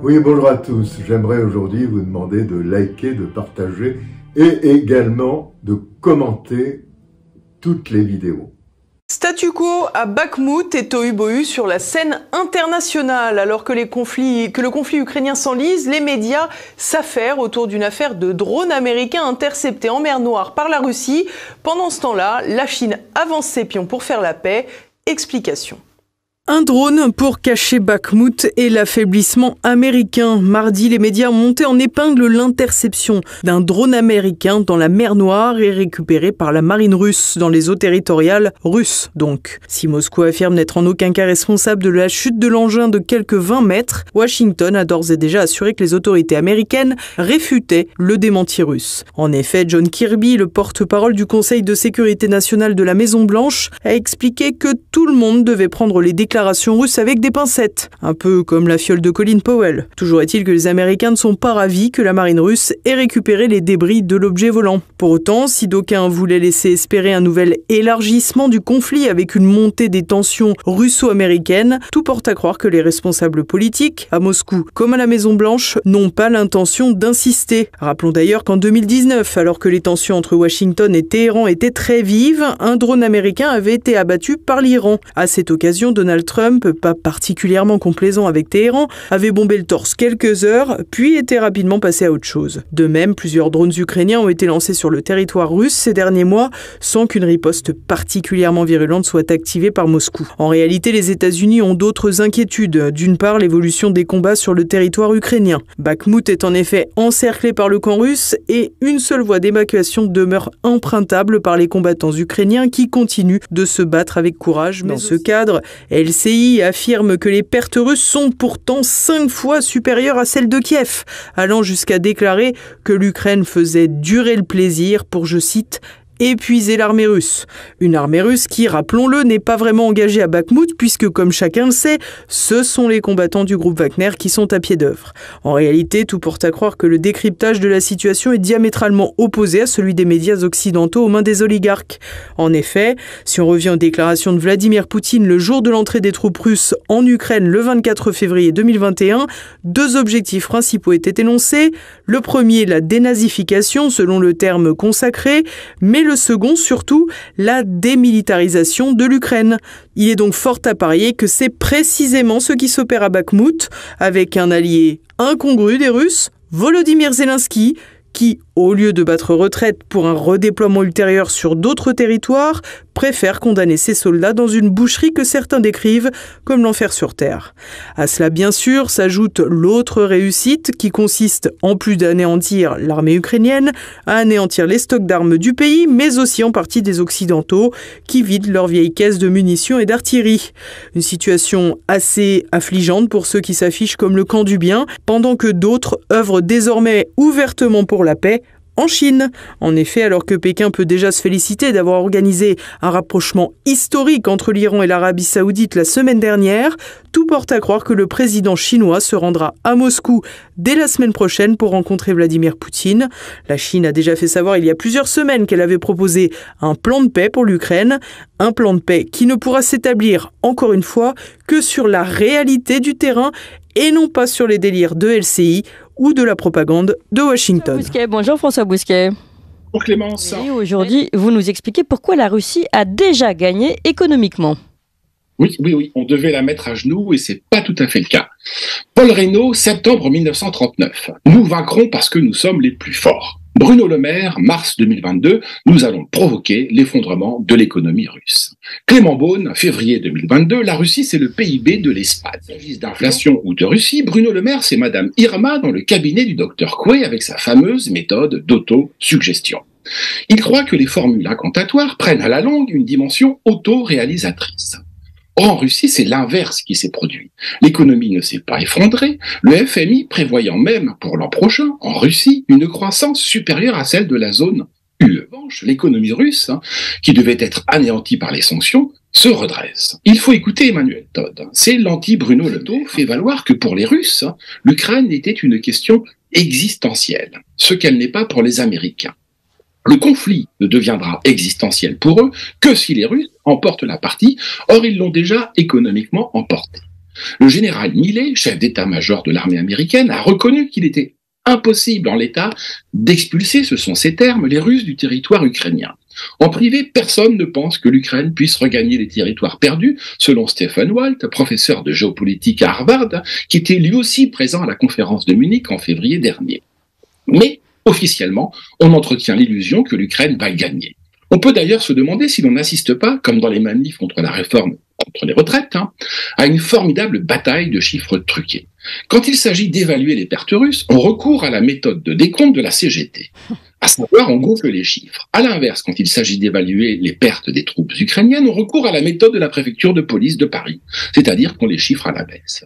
Oui, bonjour à tous. J'aimerais aujourd'hui vous demander de liker, de partager et également de commenter toutes les vidéos. Statu quo à Bakhmout et tohu-bohu sur la scène internationale. Alors que le conflit ukrainien s'enlise, les médias s'affairent autour d'une affaire de drones américains interceptés en mer Noire par la Russie. Pendant ce temps-là, la Chine avance ses pions pour faire la paix. Explication. Un drone pour cacher Bakhmout et l'affaiblissement américain. Mardi, les médias ont monté en épingle l'interception d'un drone américain dans la mer Noire et récupéré par la marine russe dans les eaux territoriales russes donc. Si Moscou affirme n'être en aucun cas responsable de la chute de l'engin de quelques 20 mètres, Washington a d'ores et déjà assuré que les autorités américaines réfutaient le démenti russe. En effet, John Kirby, le porte-parole du Conseil de sécurité nationale de la Maison-Blanche, a expliqué que tout le monde devait prendre les déclarations russes avec des pincettes, un peu comme la fiole de Colin Powell. Toujours est-il que les Américains ne sont pas ravis que la marine russe ait récupéré les débris de l'objet volant. Pour autant, si d'aucuns voulaient laisser espérer un nouvel élargissement du conflit avec une montée des tensions russo-américaines, tout porte à croire que les responsables politiques, à Moscou comme à la Maison-Blanche, n'ont pas l'intention d'insister. Rappelons d'ailleurs qu'en 2019, alors que les tensions entre Washington et Téhéran étaient très vives, un drone américain avait été abattu par l'Iran. À cette occasion, Donald Trump, pas particulièrement complaisant avec Téhéran, avait bombé le torse quelques heures, puis était rapidement passé à autre chose. De même, plusieurs drones ukrainiens ont été lancés sur le territoire russe ces derniers mois, sans qu'une riposte particulièrement virulente soit activée par Moscou. En réalité, les États-Unis ont d'autres inquiétudes. D'une part, l'évolution des combats sur le territoire ukrainien. Bakhmout est en effet encerclé par le camp russe et une seule voie d'évacuation demeure empruntable par les combattants ukrainiens qui continuent de se battre avec courage. Dans ce cadre, LCI affirme que les pertes russes sont pourtant 5 fois supérieures à celles de Kiev, allant jusqu'à déclarer que l'Ukraine faisait durer le plaisir pour, je cite, épuiser l'armée russe. Une armée russe qui, rappelons-le, n'est pas vraiment engagée à Bakhmout puisque, comme chacun le sait, ce sont les combattants du groupe Wagner qui sont à pied d'œuvre. En réalité, tout porte à croire que le décryptage de la situation est diamétralement opposé à celui des médias occidentaux aux mains des oligarques. En effet, si on revient aux déclarations de Vladimir Poutine le jour de l'entrée des troupes russes en Ukraine le 24 février 2021, 2 objectifs principaux étaient énoncés. Le premier, la dénazification, selon le terme consacré, mais le second, surtout, la démilitarisation de l'Ukraine. Il est donc fort à parier que c'est précisément ce qui s'opère à Bakhmout, avec un allié incongru des Russes, Volodymyr Zelensky, qui, au lieu de battre retraite pour un redéploiement ultérieur sur d'autres territoires, préfère condamner ses soldats dans une boucherie que certains décrivent comme l'enfer sur terre. À cela, bien sûr, s'ajoute l'autre réussite qui consiste, en plus d'anéantir l'armée ukrainienne, à anéantir les stocks d'armes du pays, mais aussi en partie des Occidentaux qui vident leurs vieilles caisses de munitions et d'artillerie. Une situation assez affligeante pour ceux qui s'affichent comme le camp du bien, pendant que d'autres œuvrent désormais ouvertement pour la paix en Chine. En effet, alors que Pékin peut déjà se féliciter d'avoir organisé un rapprochement historique entre l'Iran et l'Arabie Saoudite la semaine dernière, tout porte à croire que le président chinois se rendra à Moscou dès la semaine prochaine pour rencontrer Vladimir Poutine. La Chine a déjà fait savoir il y a plusieurs semaines qu'elle avait proposé un plan de paix pour l'Ukraine, un plan de paix qui ne pourra s'établir, encore une fois, que sur la réalité du terrain et non pas sur les délires de LCI ou de la propagande de Washington. Bonjour François Bousquet. Bonjour Clémence. Et aujourd'hui, vous nous expliquez pourquoi la Russie a déjà gagné économiquement. Oui, on devait la mettre à genoux et c'est pas tout à fait le cas. Paul Reynaud, septembre 1939. Nous vaincrons parce que nous sommes les plus forts. Bruno Le Maire, mars 2022, nous allons provoquer l'effondrement de l'économie russe. Clément Beaune, février 2022, la Russie c'est le PIB de l'Espagne. Service d'inflation ou de Russie, Bruno Le Maire c'est Madame Irma dans le cabinet du docteur Coué avec sa fameuse méthode d'auto-suggestion. Il croit que les formules incantatoires prennent à la longue une dimension auto-réalisatrice. Or, en Russie, c'est l'inverse qui s'est produit. L'économie ne s'est pas effondrée, le FMI prévoyant même pour l'an prochain, en Russie, une croissance supérieure à celle de la zone UE. En revanche, l'économie russe, qui devait être anéantie par les sanctions, se redresse. Il faut écouter Emmanuel Todd. C'est l'anti-Bruno Le Maire fait valoir que pour les Russes, l'Ukraine était une question existentielle, ce qu'elle n'est pas pour les Américains. Le conflit ne deviendra existentiel pour eux que si les Russes emportent la partie, or ils l'ont déjà économiquement emporté. Le général Milley, chef d'état-major de l'armée américaine, a reconnu qu'il était impossible en l'état d'expulser, ce sont ses termes, les Russes du territoire ukrainien. En privé, personne ne pense que l'Ukraine puisse regagner les territoires perdus, selon Stephen Walt, professeur de géopolitique à Harvard, qui était lui aussi présent à la conférence de Munich en février dernier. Mais, officiellement, on entretient l'illusion que l'Ukraine va gagner. On peut d'ailleurs se demander si l'on n'assiste pas, comme dans les manifs contre la réforme contre les retraites, à une formidable bataille de chiffres truqués. Quand il s'agit d'évaluer les pertes russes, on recourt à la méthode de décompte de la CGT. À savoir, on gonfle les chiffres. À l'inverse, quand il s'agit d'évaluer les pertes des troupes ukrainiennes, on recourt à la méthode de la préfecture de police de Paris, c'est-à-dire qu'on les chiffre à la baisse.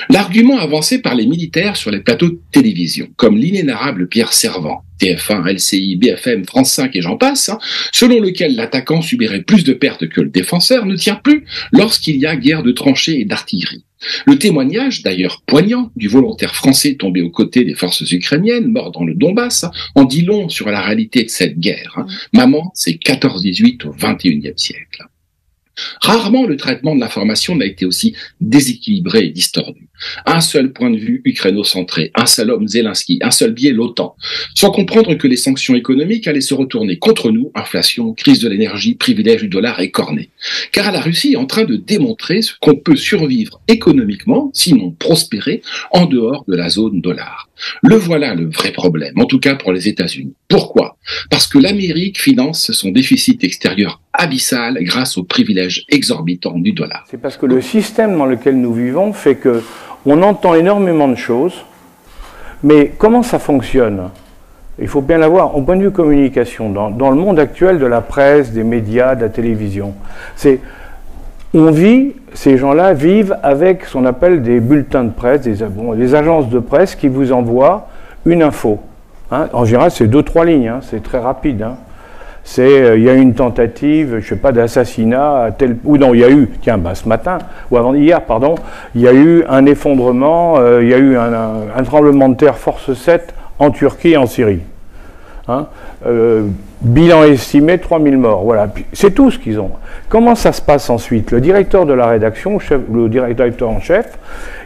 L'argument avancé par les militaires sur les plateaux de télévision, comme l'inénarrable Pierre Servant, TF1, LCI, BFM, France 5 et j'en passe, selon lequel l'attaquant subirait plus de pertes que le défenseur, ne tient plus lorsqu'il y a guerre de tranchées et d'artillerie. Le témoignage, d'ailleurs poignant, du volontaire français tombé aux côtés des forces ukrainiennes, mort dans le Donbass, en dit long sur la réalité de cette guerre. Maman, c'est 14-18 au XXIe siècle. Rarement le traitement de l'information n'a été aussi déséquilibré et distordu. Un seul point de vue ukraino-centré, un seul homme Zelensky, un seul biais l'OTAN, sans comprendre que les sanctions économiques allaient se retourner contre nous, inflation, crise de l'énergie, privilège du dollar et cornet. Car la Russie est en train de démontrer qu'on peut survivre économiquement, sinon prospérer, en dehors de la zone dollar. Le voilà le vrai problème, en tout cas pour les États-Unis. Pourquoi ? Parce que l'Amérique finance son déficit extérieur abyssal grâce au privilège exorbitant du dollar. C'est parce que le système dans lequel nous vivons fait que on entend énormément de choses, mais comment ça fonctionne ? Il faut bien l'avoir au point de vue communication, dans le monde actuel de la presse, des médias, de la télévision. Ces gens-là vivent avec ce qu'on appelle des bulletins de presse, des agences de presse qui vous envoient une info. En général, c'est 2-3 lignes, c'est très rapide. Il y a une tentative, je sais pas, d'assassinat, ou non, il y a eu, ce matin, ou avant-hier, pardon, il y a eu un effondrement, il y a eu un tremblement de terre force 7 en Turquie et en Syrie. Bilan estimé, 3000 morts, voilà. C'est tout ce qu'ils ont. Comment ça se passe ensuite ? Le directeur de la rédaction, le directeur en chef,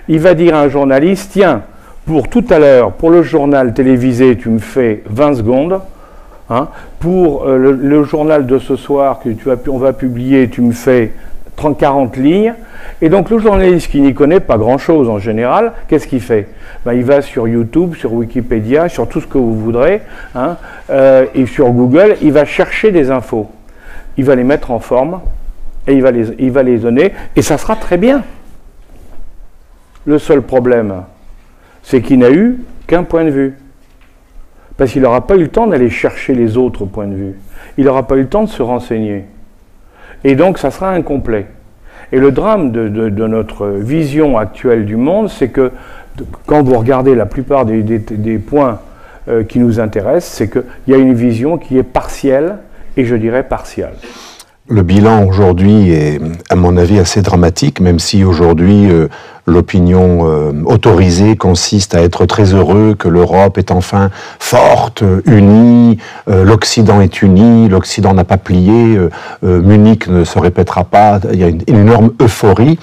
il va dire à un journaliste, tiens, pour tout à l'heure, pour le journal télévisé, tu me fais 20 secondes, pour le journal de ce soir on va publier, tu me fais 40 lignes. Et donc le journaliste qui n'y connaît pas grand-chose en général, qu'est-ce qu'il fait ? Il va sur YouTube, sur Wikipédia, sur tout ce que vous voudrez, et sur Google, il va chercher des infos. Il va les mettre en forme, et il va les donner, et ça sera très bien. Le seul problème, c'est qu'il n'a eu qu'un point de vue. Parce qu'il n'aura pas eu le temps d'aller chercher les autres points de vue. Il n'aura pas eu le temps de se renseigner. Et donc, ça sera incomplet. Et le drame de notre vision actuelle du monde, c'est que quand vous regardez la plupart des points qui nous intéressent, c'est qu'il y a une vision qui est partielle, et je dirais partiale. Le bilan aujourd'hui est, à mon avis, assez dramatique, même si aujourd'hui l'opinion autorisée consiste à être très heureux que l'Europe est enfin forte, unie, l'Occident est uni, l'Occident n'a pas plié, Munich ne se répétera pas, il y a une énorme euphorie,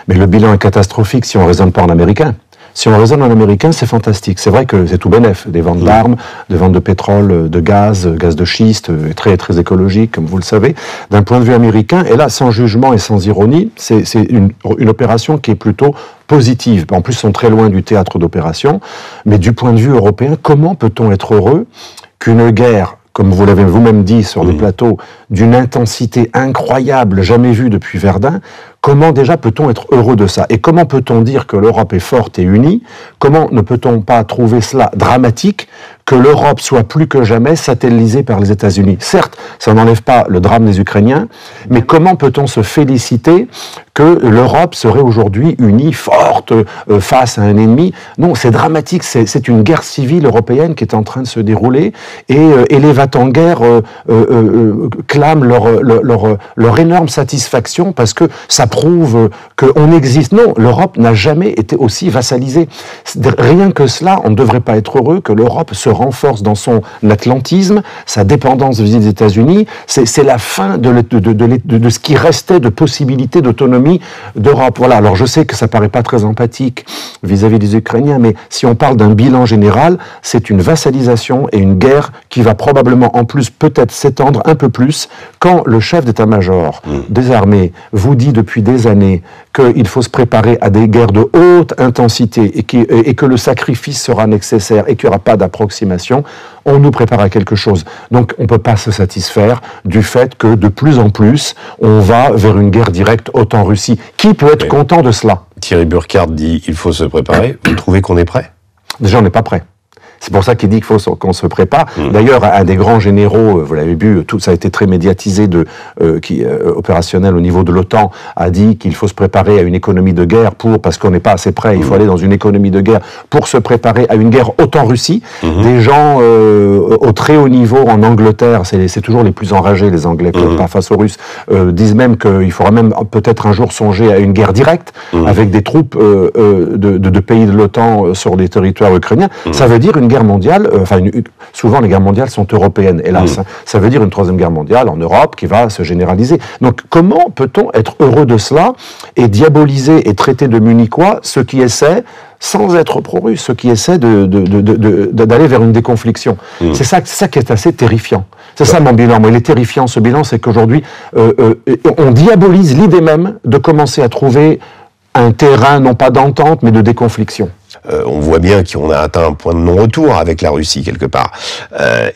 mais le bilan est catastrophique si on ne raisonne pas en américain. Si on raisonne en américain, c'est fantastique. C'est vrai que c'est tout bénef. Des ventes d'armes, des ventes de pétrole, de gaz de schiste, très, très écologique, comme vous le savez. D'un point de vue américain, et là, sans jugement et sans ironie, c'est une opération qui est plutôt positive. En plus, ils sont très loin du théâtre d'opération. Mais du point de vue européen, comment peut-on être heureux qu'une guerre, comme vous l'avez vous-même dit sur les plateaux, d'une intensité incroyable, jamais vue depuis Verdun, comment déjà peut-on être heureux de ça? Et comment peut-on dire que l'Europe est forte et unie? Comment ne peut-on pas trouver cela dramatique que l'Europe soit plus que jamais satellisée par les États-Unis? Certes, ça n'enlève pas le drame des Ukrainiens, mais comment peut-on se féliciter que l'Europe serait aujourd'hui unie, forte, face à un ennemi? Non, c'est dramatique, c'est une guerre civile européenne qui est en train de se dérouler, et les va-t-en-guerre clament leur énorme satisfaction parce que ça prouve qu'on existe. Non, l'Europe n'a jamais été aussi vassalisée. Rien que cela, on ne devrait pas être heureux que l'Europe se renforce dans son atlantisme, sa dépendance vis-à-vis des États-Unis. C'est la fin de ce qui restait de possibilité d'autonomie d'Europe. Voilà. Alors je sais que ça paraît pas très empathique vis-à-vis des Ukrainiens, mais si on parle d'un bilan général, c'est une vassalisation et une guerre qui va probablement en plus peut-être s'étendre un peu plus quand le chef d'état-major des armées vous dit depuis des années qu'il faut se préparer à des guerres de haute intensité et que le sacrifice sera nécessaire et qu'il n'y aura pas d'approximation. On nous prépare à quelque chose. Donc on ne peut pas se satisfaire du fait que de plus en plus, on va vers une guerre directe OTAN-Russie. Qui peut être content de cela? Thierry Burkhardt dit il faut se préparer. Vous trouvez qu'on est prêt? Déjà, on n'est pas prêt. C'est pour ça qu'il dit qu'il faut qu'on se prépare. D'ailleurs, un des grands généraux, vous l'avez vu, tout ça a été très médiatisé, opérationnel au niveau de l'OTAN, a dit qu'il faut se préparer à une économie de guerre parce qu'on n'est pas assez prêt. Il faut aller dans une économie de guerre pour se préparer à une guerre OTAN-Russie. Des gens au très haut niveau en Angleterre, c'est toujours les plus enragés, les Anglais, face aux Russes, disent même qu'il faudra même peut-être un jour songer à une guerre directe avec des troupes de pays de l'OTAN sur les territoires ukrainiens. Ça veut dire une guerre mondiale, souvent les guerres mondiales sont européennes, hélas. Ça veut dire une troisième guerre mondiale en Europe qui va se généraliser. Donc comment peut-on être heureux de cela et diaboliser et traiter de munichois ceux qui essaient, sans être pro-russes, ceux qui essaient d'aller vers une déconfliction. C'est ça qui est assez terrifiant. C'est ça mon bilan. Moi, il est terrifiant, ce bilan, c'est qu'aujourd'hui, on diabolise l'idée même de commencer à trouver un terrain, non pas d'entente, mais de déconfliction. On voit bien qu'on a atteint un point de non-retour avec la Russie, quelque part.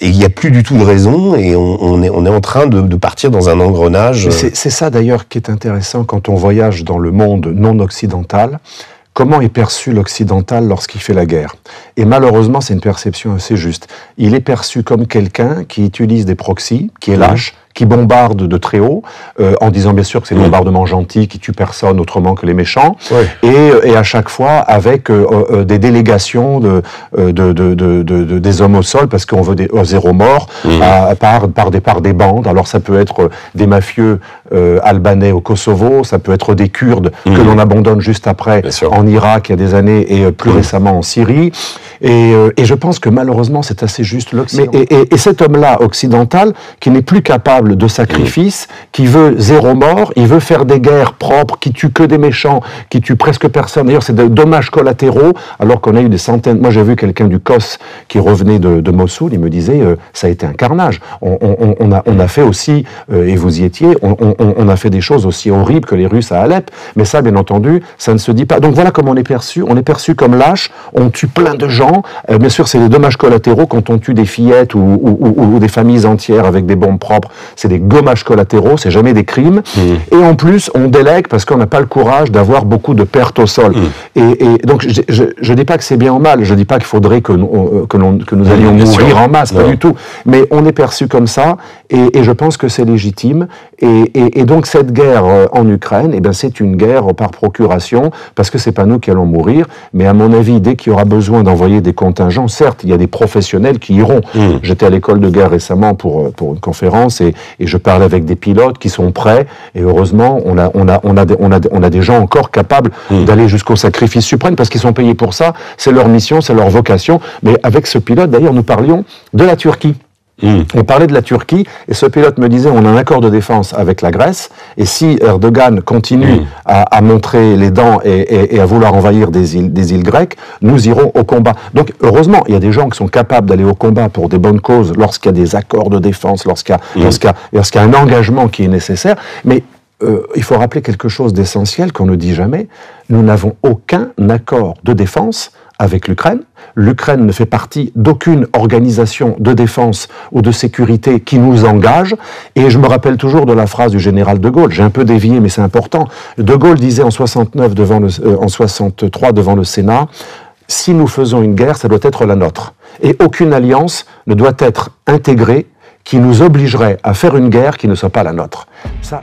Et il n'y a plus du tout de raison, et on est en train de partir dans un engrenage. C'est ça, d'ailleurs, qui est intéressant quand on voyage dans le monde non occidental. Comment est perçu l'occidental lorsqu'il fait la guerre? Et malheureusement, c'est une perception assez juste. Il est perçu comme quelqu'un qui utilise des proxys, qui est lâche, qui bombarde de très haut, en disant bien sûr que c'est des bombardements gentils qui tuent personne autrement que les méchants, et à chaque fois avec des délégations des hommes au sol, parce qu'on veut zéro mort, par des bandes. Alors ça peut être des mafieux albanais au Kosovo, ça peut être des Kurdes que l'on abandonne juste après en Irak il y a des années, et plus récemment en Syrie. Et je pense que malheureusement c'est assez juste. Et cet homme-là occidental, qui n'est plus capable de sacrifice, qui veut zéro mort, il veut faire des guerres propres, qui tuent que des méchants, qui tuent presque personne. D'ailleurs, c'est de dommages collatéraux, alors qu'on a eu des centaines. Moi, j'ai vu quelqu'un du COS qui revenait de Mossoul, il me disait, ça a été un carnage. On a fait aussi, et vous y étiez, on a fait des choses aussi horribles que les Russes à Alep, mais ça, bien entendu, ça ne se dit pas. Donc voilà comment on est perçu comme lâche, on tue plein de gens, bien sûr, c'est des dommages collatéraux quand on tue des fillettes ou des familles entières avec des bombes propres. C'est des gommages collatéraux, c'est jamais des crimes. Et en plus, on délègue parce qu'on n'a pas le courage d'avoir beaucoup de pertes au sol. Et donc, je dis pas que c'est bien ou mal, je dis pas qu'il faudrait que nous allions mourir en masse, pas du tout. Mais on est perçu comme ça, et je pense que c'est légitime. Et donc, cette guerre en Ukraine, eh ben, c'est une guerre par procuration, parce que c'est pas nous qui allons mourir. Mais à mon avis, dès qu'il y aura besoin d'envoyer des contingents, certes, il y a des professionnels qui iront. J'étais à l'école de guerre récemment pour une conférence, et je parlais avec des pilotes qui sont prêts, et heureusement, on a des gens encore capables d'aller jusqu'au sacrifice suprême, parce qu'ils sont payés pour ça, c'est leur mission, c'est leur vocation. Mais avec ce pilote, d'ailleurs, nous parlions de la Turquie. On parlait de la Turquie, et ce pilote me disait, on a un accord de défense avec la Grèce, et si Erdogan continue à montrer les dents et à vouloir envahir des îles grecques, nous irons au combat. Donc, heureusement, il y a des gens qui sont capables d'aller au combat pour des bonnes causes, lorsqu'il y a des accords de défense, lorsqu'il y a un engagement qui est nécessaire, mais il faut rappeler quelque chose d'essentiel qu'on ne dit jamais, nous n'avons aucun accord de défense avec l'Ukraine. L'Ukraine ne fait partie d'aucune organisation de défense ou de sécurité qui nous engage. Et je me rappelle toujours de la phrase du général de Gaulle. J'ai un peu dévié, mais c'est important. De Gaulle disait en 63 devant le Sénat, si nous faisons une guerre, ça doit être la nôtre. Et aucune alliance ne doit être intégrée qui nous obligerait à faire une guerre qui ne soit pas la nôtre. Ça...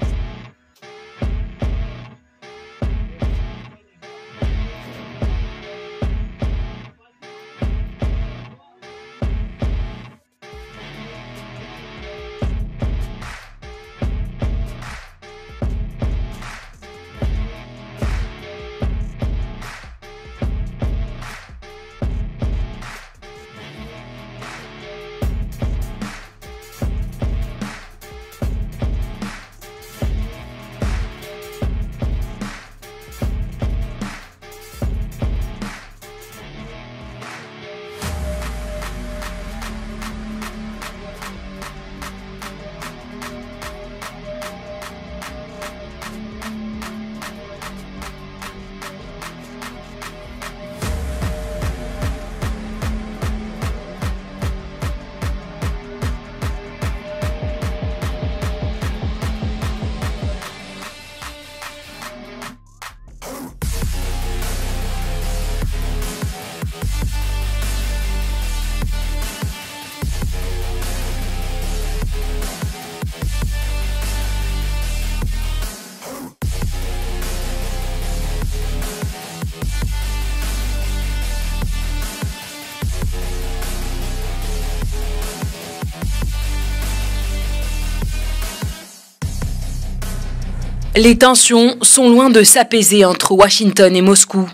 Les tensions sont loin de s'apaiser entre Washington et Moscou.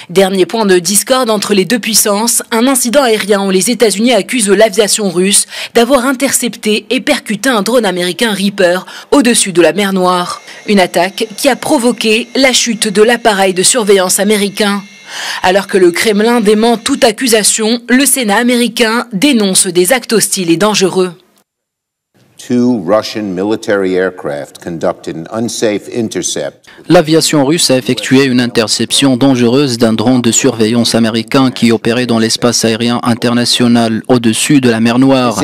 Dernier point de discorde entre les deux puissances, un incident aérien où les États-Unis accusent l'aviation russe d'avoir intercepté et percuté un drone américain Reaper au-dessus de la mer Noire. Une attaque qui a provoqué la chute de l'appareil de surveillance américain. Alors que le Kremlin dément toute accusation, le Sénat américain dénonce des actes hostiles et dangereux. L'aviation russe a effectué une interception dangereuse d'un drone de surveillance américain qui opérait dans l'espace aérien international au-dessus de la mer Noire.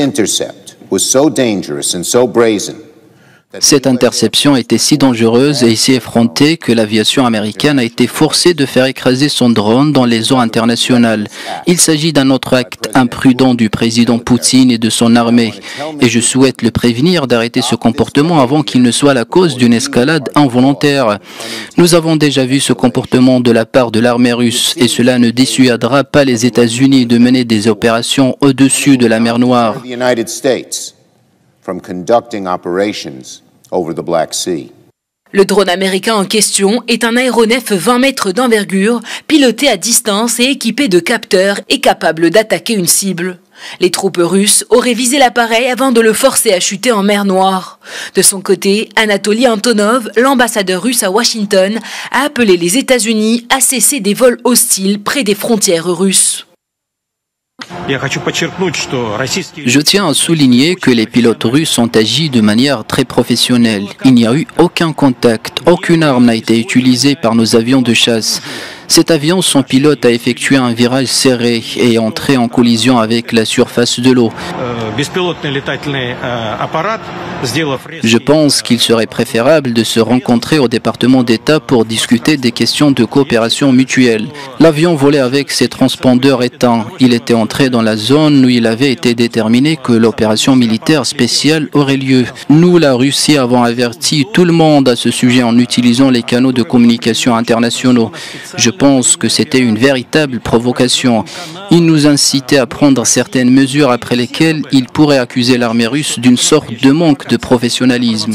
Cette interception était si dangereuse et si effrontée que l'aviation américaine a été forcée de faire écraser son drone dans les eaux internationales. Il s'agit d'un autre acte imprudent du président Poutine et de son armée. Et je souhaite le prévenir d'arrêter ce comportement avant qu'il ne soit la cause d'une escalade involontaire. Nous avons déjà vu ce comportement de la part de l'armée russe et cela ne dissuadera pas les États-Unis de mener des opérations au-dessus de la mer Noire. Le drone américain en question est un aéronef 20 mètres d'envergure, piloté à distance et équipé de capteurs et capable d'attaquer une cible. Les troupes russes auraient visé l'appareil avant de le forcer à chuter en mer Noire. De son côté, Anatoly Antonov, l'ambassadeur russe à Washington, a appelé les États-Unis à cesser des vols hostiles près des frontières russes. Je tiens à souligner que les pilotes russes ont agi de manière très professionnelle. Il n'y a eu aucun contact, aucune arme n'a été utilisée par nos avions de chasse. Cet avion, son pilote a effectué un virage serré et est entré en collision avec la surface de l'eau. Je pense qu'il serait préférable de se rencontrer au département d'État pour discuter des questions de coopération mutuelle. L'avion volait avec ses transpondeurs éteints. Il était entré dans la zone où il avait été déterminé que l'opération militaire spéciale aurait lieu. Nous, la Russie, avons averti tout le monde à ce sujet en utilisant les canaux de communication internationaux. Je pense que c'était une véritable provocation. Il nous incitait à prendre certaines mesures après lesquelles il pourrait accuser l'armée russe d'une sorte de manque de professionnalisme.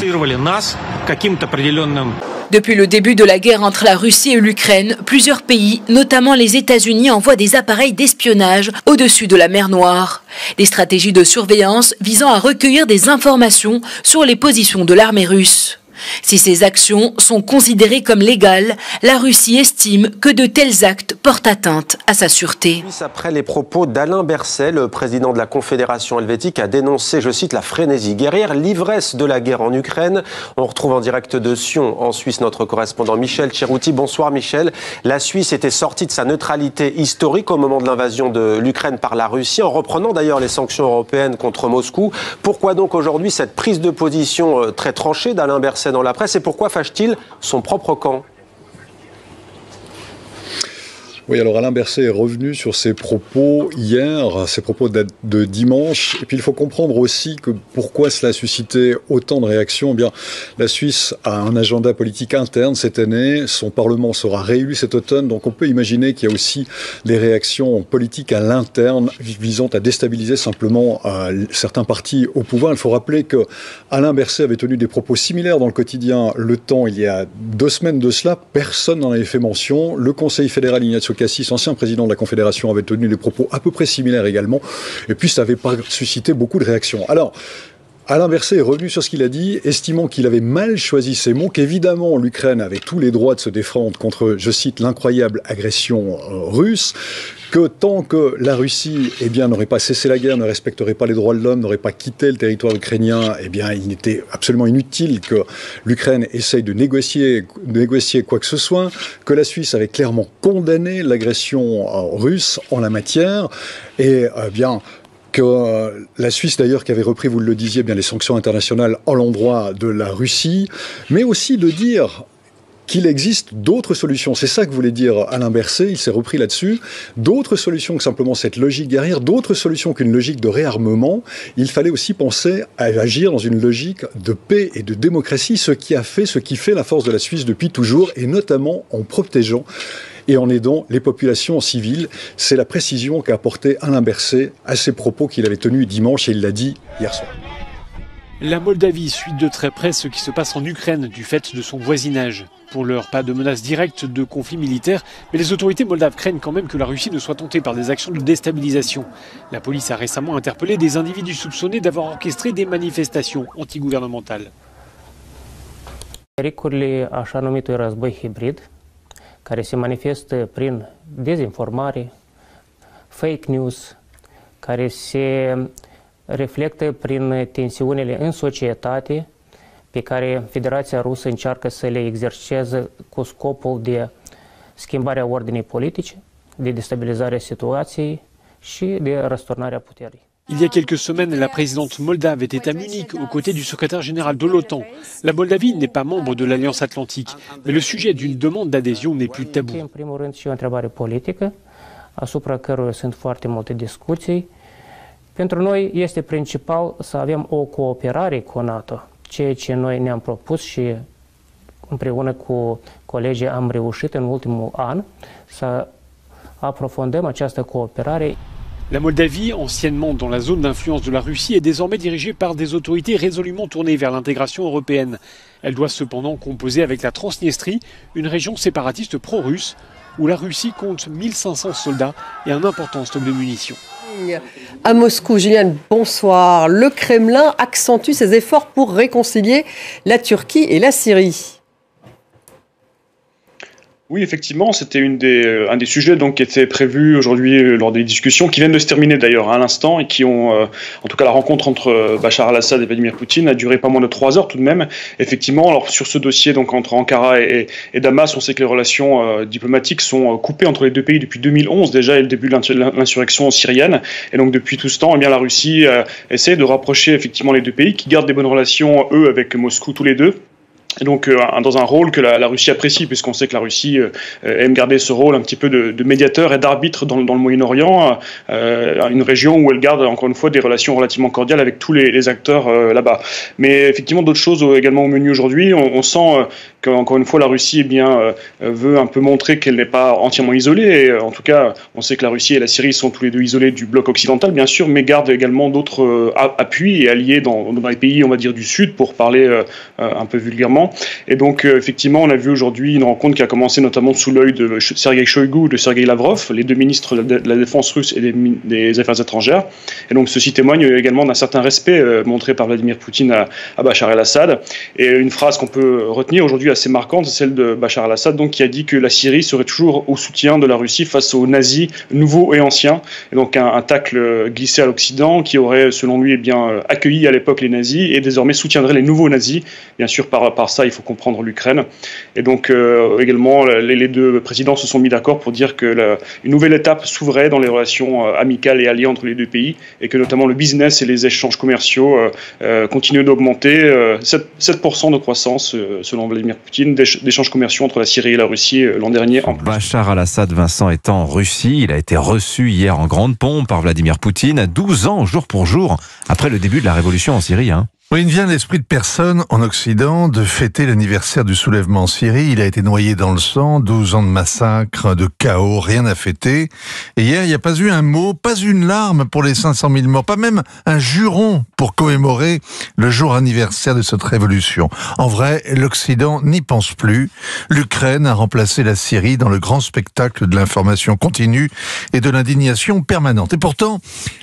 Depuis le début de la guerre entre la Russie et l'Ukraine, plusieurs pays, notamment les États-Unis, envoient des appareils d'espionnage au-dessus de la mer Noire. Des stratégies de surveillance visant à recueillir des informations sur les positions de l'armée russe. Si ces actions sont considérées comme légales, la Russie estime que de tels actes portent atteinte à sa sûreté. Après les propos d'Alain Berset, le président de la Confédération helvétique a dénoncé, je cite, la frénésie guerrière, l'ivresse de la guerre en Ukraine. On retrouve en direct de Sion, en Suisse, notre correspondant Michel Cherouti. Bonsoir Michel. La Suisse était sortie de sa neutralité historique au moment de l'invasion de l'Ukraine par la Russie, en reprenant d'ailleurs les sanctions européennes contre Moscou. Pourquoi donc aujourd'hui cette prise de position très tranchée d'Alain Berset dans la presse et pourquoi fâche-t-il son propre camp? Oui, alors Alain Berset est revenu sur ses propos hier, ses propos de dimanche. Et puis il faut comprendre aussi que pourquoi cela a suscité autant de réactions. Eh bien, la Suisse a un agenda politique interne cette année. Son Parlement sera réélu cet automne. Donc on peut imaginer qu'il y a aussi des réactions politiques à l'interne visant à déstabiliser simplement certains partis au pouvoir. Il faut rappeler que Alain Berset avait tenu des propos similaires dans le quotidien Le Temps il y a 2 semaines de cela. Personne n'en avait fait mention. Le Conseil fédéral Ignacio Cassis, ancien président de la Confédération, avait tenu des propos à peu près similaires également. Et puis, ça n'avait pas suscité beaucoup de réactions. Alors, Alain Berset est revenu sur ce qu'il a dit, estimant qu'il avait mal choisi ses mots, qu'évidemment, l'Ukraine avait tous les droits de se défendre contre, je cite, l'incroyable agression russe, que tant que la Russie, eh bien, n'aurait pas cessé la guerre, ne respecterait pas les droits de l'homme, n'aurait pas quitté le territoire ukrainien, eh bien, il était absolument inutile que l'Ukraine essaye de négocier quoi que ce soit, que la Suisse avait clairement condamné l'agression russe en la matière, et bien, que la Suisse d'ailleurs qui avait repris, vous le disiez, bien les sanctions internationales à l'endroit de la Russie, mais aussi de dire qu'il existe d'autres solutions. C'est ça que voulait dire Alain Berset, il s'est repris là-dessus. D'autres solutions que simplement cette logique guerrière, d'autres solutions qu'une logique de réarmement. Il fallait aussi penser à agir dans une logique de paix et de démocratie, ce qui fait la force de la Suisse depuis toujours, et notamment en protégeant et en aidant les populations civiles. C'est la précision qu'a apporté Alain Berset à ses propos qu'il avait tenus dimanche, et il l'a dit hier soir. La Moldavie suit de très près ce qui se passe en Ukraine du fait de son voisinage. Pour l'heure, pas de menace directe de conflit militaire, mais les autorités moldaves craignent quand même que la Russie ne soit tentée par des actions de déstabilisation. La police a récemment interpellé des individus soupçonnés d'avoir orchestré des manifestations antigouvernementales. Pericolele așa numitului război hibrid, care se manifestă prin dezinformare, fake news, care se reflectă prin tensiunile în societate, pe care Federația Rusă încearcă să le exerceze cu scopul de schimbarea ordinii politice, de destabilizarea situației și de răsturnarea puterii. Il y a quelques semaines, la présidente moldave était à Munich aux côtés du secrétaire général de l'OTAN. La Moldavie n'est pas membre de l'Alliance Atlantique, mais le sujet d'une demande d'adhésion n'est plus tabou. În primul rând și o întrebare politică, asupra căruia sunt foarte multe discuții. Pentru noi este principal să avem o cooperare cu NATO, ceea ce noi ne-am propus și împreună cu colegii am reușit în ultimul an să aprofundăm această cooperare. La Moldavie, anciennement dans la zone d'influence de la Russie, est désormais dirigée par des autorités résolument tournées vers l'intégration européenne. Elle doit cependant composer avec la Transnistrie, une région séparatiste pro-russe, où la Russie compte 1500 soldats et un important stock de munitions. À Moscou, Juliane, bonsoir. Le Kremlin accentue ses efforts pour réconcilier la Turquie et la Syrie. Oui, effectivement, c'était un des sujets donc, qui était prévu aujourd'hui lors des discussions, qui viennent de se terminer d'ailleurs à l'instant, et qui ont, en tout cas la rencontre entre Bachar al-Assad et Vladimir Poutine a duré pas moins de 3 heures tout de même. Effectivement, alors sur ce dossier donc entre Ankara et Damas, on sait que les relations diplomatiques sont coupées entre les deux pays depuis 2011 déjà, et le début de l'insurrection syrienne. Et donc depuis tout ce temps, eh bien, la Russie essaie de rapprocher effectivement les deux pays, qui gardent des bonnes relations, eux, avec Moscou tous les deux. Et donc dans un rôle que la Russie apprécie, puisqu'on sait que la Russie aime garder ce rôle un petit peu de médiateur et d'arbitre dans le Moyen-Orient, une région où elle garde encore une fois des relations relativement cordiales avec tous les acteurs là-bas. Mais effectivement d'autres choses également au menu aujourd'hui. On sent qu'encore une fois la Russie veut un peu montrer qu'elle n'est pas entièrement isolée. Et, en tout cas, on sait que la Russie et la Syrie sont tous les deux isolés du bloc occidental, bien sûr, mais gardent également d'autres appuis et alliés dans les pays, on va dire, du Sud, pour parler un peu vulgairement. Et donc, effectivement, on a vu aujourd'hui une rencontre qui a commencé notamment sous l'œil de Sergei Shoigu et de Sergei Lavrov, les deux ministres de la Défense russe et des Affaires étrangères. Et donc, ceci témoigne également d'un certain respect montré par Vladimir Poutine à Bachar el-Assad. Et une phrase qu'on peut retenir aujourd'hui assez marquante, c'est celle de Bachar el-Assad, donc, qui a dit que la Syrie serait toujours au soutien de la Russie face aux nazis nouveaux et anciens. Et donc, un tacle glissé à l'Occident qui aurait, selon lui, accueilli à l'époque les nazis et désormais soutiendrait les nouveaux nazis. Bien sûr, par ça, il faut comprendre l'Ukraine. Et donc, également, les deux présidents se sont mis d'accord pour dire que une nouvelle étape s'ouvrait dans les relations amicales et alliées entre les deux pays, et que notamment le business et les échanges commerciaux continuent d'augmenter. 7% de croissance, selon Vladimir Poutine, d'échanges commerciaux entre la Syrie et la Russie l'an dernier. Bachar al-Assad, Vincent, est en Russie. Il a été reçu hier en grande pompe par Vladimir Poutine, 12 ans jour pour jour après le début de la révolution en Syrie. Oui, il ne vient à l'esprit de personne en Occident de fêter l'anniversaire du soulèvement en Syrie. Il a été noyé dans le sang, 12 ans de massacre, de chaos, rien à fêter. Et hier, il n'y a pas eu un mot, pas une larme pour les 500 000 morts, pas même un juron pour commémorer le jour anniversaire de cette révolution. En vrai, l'Occident n'y pense plus. L'Ukraine a remplacé la Syrie dans le grand spectacle de l'information continue et de l'indignation permanente. Et pourtant,